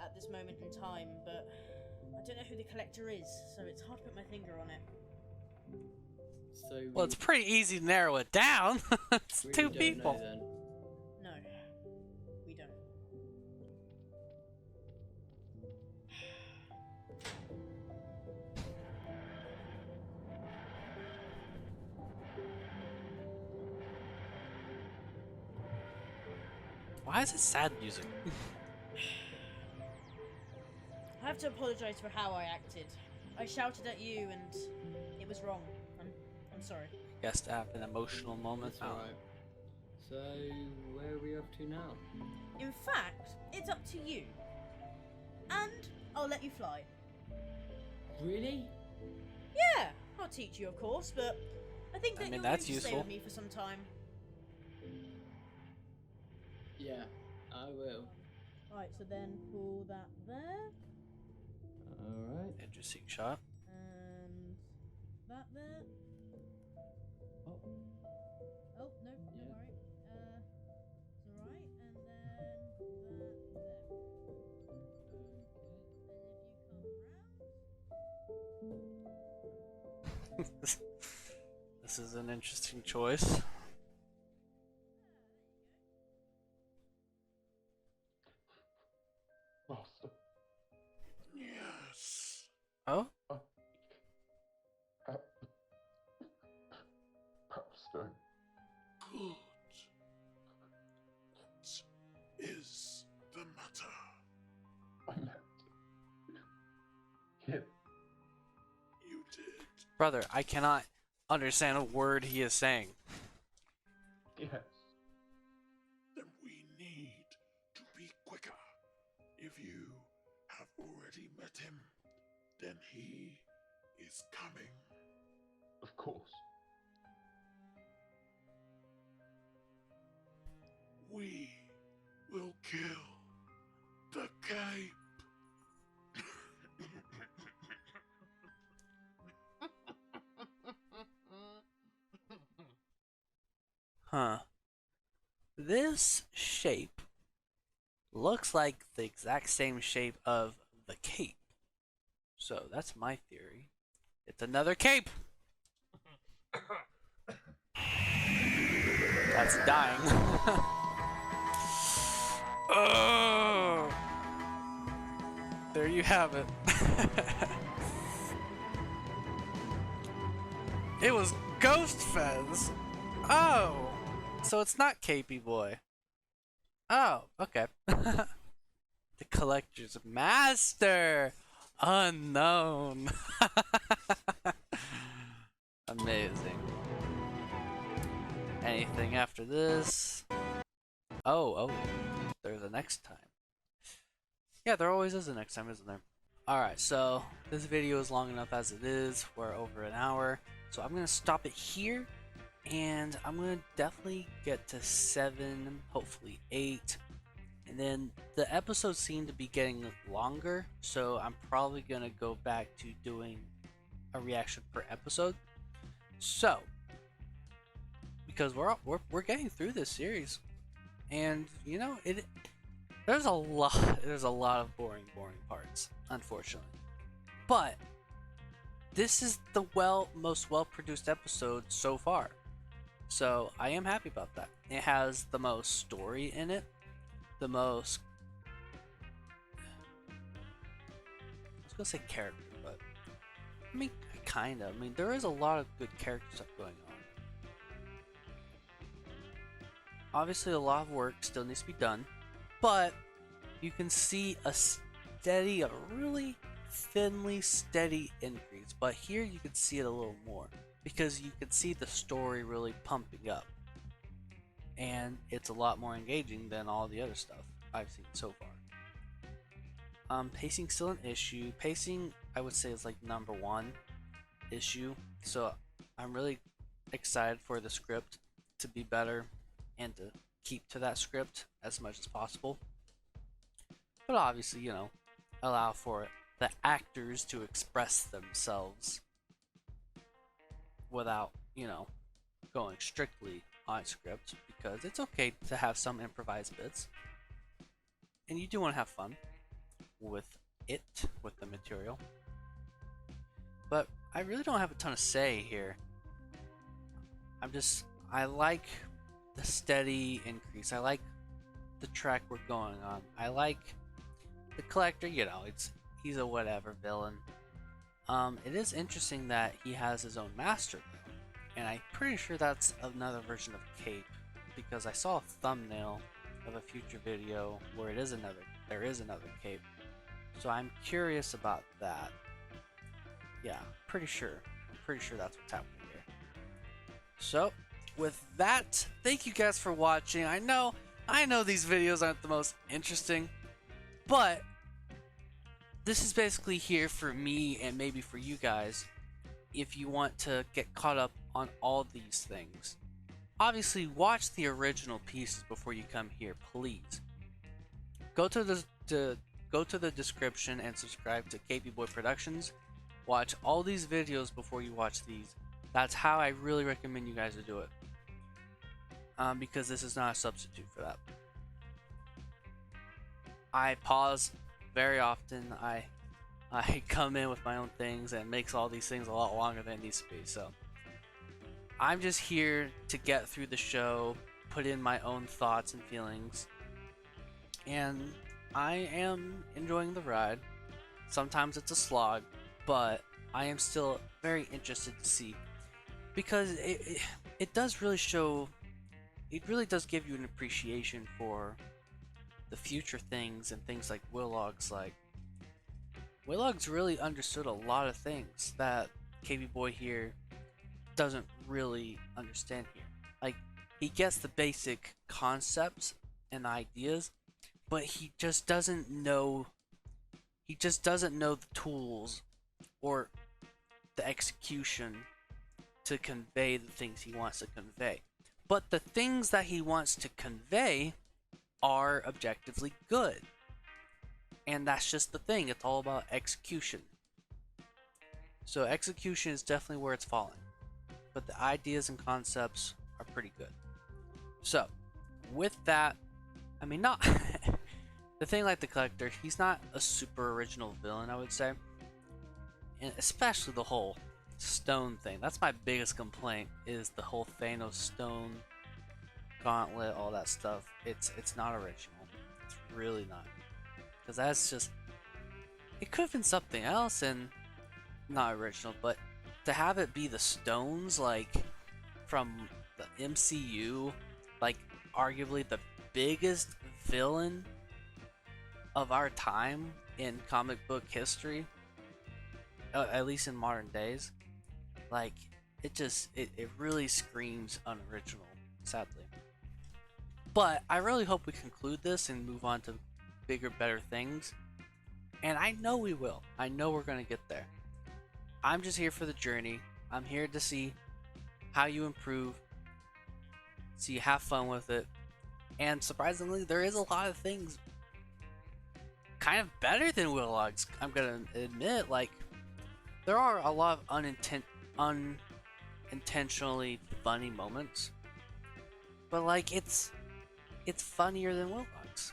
Speaker 2: at this moment in time, but I don't know who the collector is, so it's hard to put my finger on it.
Speaker 9: So
Speaker 1: Well, it's pretty easy to narrow it down. It's
Speaker 9: we
Speaker 1: 2
Speaker 9: don't know
Speaker 1: people.
Speaker 9: then.
Speaker 2: No, we don't.
Speaker 1: Why is it sad music?
Speaker 2: I have to apologize for how I acted. I shouted at you and it was wrong. I'm sorry.
Speaker 1: Guess to have an emotional moment.
Speaker 9: That's alright. So, where are we off to now?
Speaker 2: In fact, it's up to you. And I'll let you fly.
Speaker 9: Really?
Speaker 2: Yeah, I'll teach you, of course, but I think that
Speaker 1: I mean,
Speaker 2: you're
Speaker 1: that's
Speaker 2: going to stay
Speaker 1: useful.
Speaker 2: with me for some time.
Speaker 9: Yeah, I will.
Speaker 2: Right, so then pull that there,
Speaker 9: Alright.
Speaker 1: Interesting shot.
Speaker 2: and that there.
Speaker 9: Oh,
Speaker 2: Oh, no, don't
Speaker 9: Yeah.
Speaker 2: worry. It's alright, and then that there. And if you come round...
Speaker 1: This is an interesting choice.
Speaker 7: Master.
Speaker 8: Yes.
Speaker 1: Oh?
Speaker 7: Papstone.
Speaker 8: Good. What is the matter?
Speaker 7: I met him.
Speaker 8: You did.
Speaker 1: Brother, I cannot understand a word he is saying.
Speaker 7: Yes.
Speaker 8: Then we need to be quicker. If you have already met him, then he is coming.
Speaker 7: Of course.
Speaker 8: We will kill the cape.
Speaker 1: Huh. This shape looks like the exact same shape of the cape. So that's my theory. It's another cape! That's dying. Oh! There you have it. It was Ghost Fez. Oh! So it's not KP Boy. Oh, okay. The Collector's Master! Unknown! Amazing. Anything after this? Oh, there's a next time. Yeah, there always is a next time, isn't there? Alright, so this video is long enough as it is. We're over an hour. So I'm going to stop it here. And I'm going to definitely get to 7, hopefully 8. And then the episodes seem to be getting longer. So I'm probably going to go back to doing a reaction per episode. So, because we're getting through this series. And, you know, there's a lot of boring parts, unfortunately. But this is the most well-produced episode so far. So I am happy about that. It has the most story in it, the most, I was gonna say character, but I mean kinda. I mean there is a lot of good character stuff going on. Obviously a lot of work still needs to be done, but you can see a really thinly steady increase. But here you can see it a little more, because you can see the story really pumping up. And it's a lot more engaging than all the other stuff I've seen so far. Pacing's still an issue. Pacing, I would say, is like #1 issue. So I'm really excited for the script to be better and to keep to that script as much as possible. But obviously, you know, allow for the actors to express themselves without, you know, going strictly on script, because it's okay to have some improvised bits. And you do want to have fun with the material. But I really don't have a ton to say here. I like the steady increase. I like the track we're going on. I like the Collector, you know, he's a whatever villain. It is interesting that he has his own master though, and I'm pretty sure that's another version of Cape, because I saw a thumbnail of a future video where there is another Cape. So I'm curious about that. Yeah, I'm pretty sure that's what's happening here. So with that, thank you guys for watching. I know these videos aren't the most interesting, but this is basically here for me and maybe for you guys if you want to get caught up on all these things. Obviously, watch the original pieces before you come here, please. Go to the description and subscribe to KP Boy Productions. Watch all these videos before you watch these. That's how I really recommend you guys to do it. Because this is not a substitute for that. I pause very often. I come in with my own things and makes all these things a lot longer than it needs to be. So I'm just here to get through the show, put in my own thoughts and feelings, and I am enjoying the ride. Sometimes it's a slog, but I am still very interested to see, because it does really show, it really does give you an appreciation for the future things and things like Willog's. Like, Willog's really understood a lot of things that KP Boy here doesn't really understand here. Like, he gets the basic concepts and ideas, but he just doesn't know the tools or the execution to convey the things he wants to convey. But the things that he wants to convey are objectively good. And that's just the thing, it's all about execution. So execution is definitely where it's falling, but the ideas and concepts are pretty good. So with that, I mean, not the thing like the Collector, he's not a super original villain, I would say, and especially the whole stone thing. That's my biggest complaint, is the whole Thanos stone gauntlet, all that stuff. It's not original. It's really not, because that's just, it could have been something else and not original. But to have it be the stones, like from MCU, like arguably the biggest villain of our time in comic book history, at least in modern days. Like, it really screams unoriginal, sadly. But I really hope we conclude this and move on to bigger, better things. And I know we will. I know we're going to get there. I'm just here for the journey. I'm here to see how you improve, so you have fun with it. And surprisingly, there is a lot of things kind of better than Willogs. I'm gonna admit, like, there are a lot of unintentionally funny moments, but like it's funnier than Willogs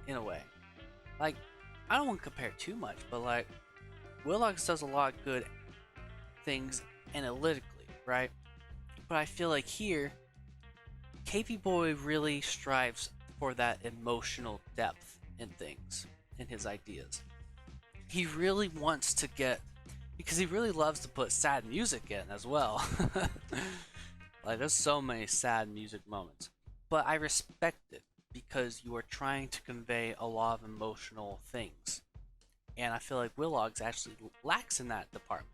Speaker 1: in a way. Like, I don't want to compare too much, but like Willogs does a lot of good things analytically, right? But I feel like here, KP Boy really strives for that emotional depth in things, in his ideas. He really wants to get, because he really loves to put sad music in as well. Like, there's so many sad music moments. But I respect it, because you are trying to convey a lot of emotional things. And I feel like Willogs actually lacks in that department.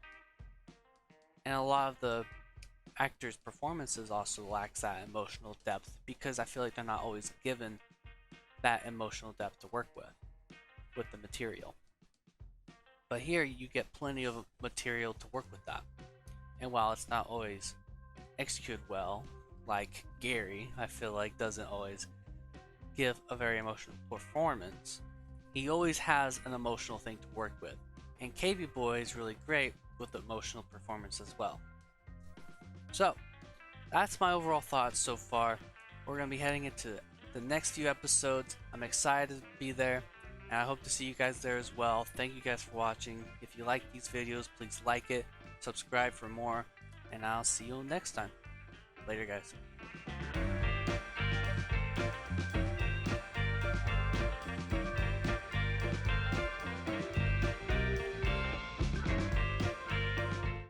Speaker 1: And a lot of the actors' performances also lacks that emotional depth, because I feel like they're not always given that emotional depth to work with the material. But here you get plenty of material to work with that. And while it's not always executed well, like Gary, I feel like doesn't always give a very emotional performance, he always has an emotional thing to work with. And KP Boy is really great with emotional performance as well. So, that's my overall thoughts so far. We're going to be heading into the next few episodes. I'm excited to be there, and I hope to see you guys there as well. Thank you guys for watching. If you like these videos, please like it, subscribe for more, and I'll see you next time. Later, guys.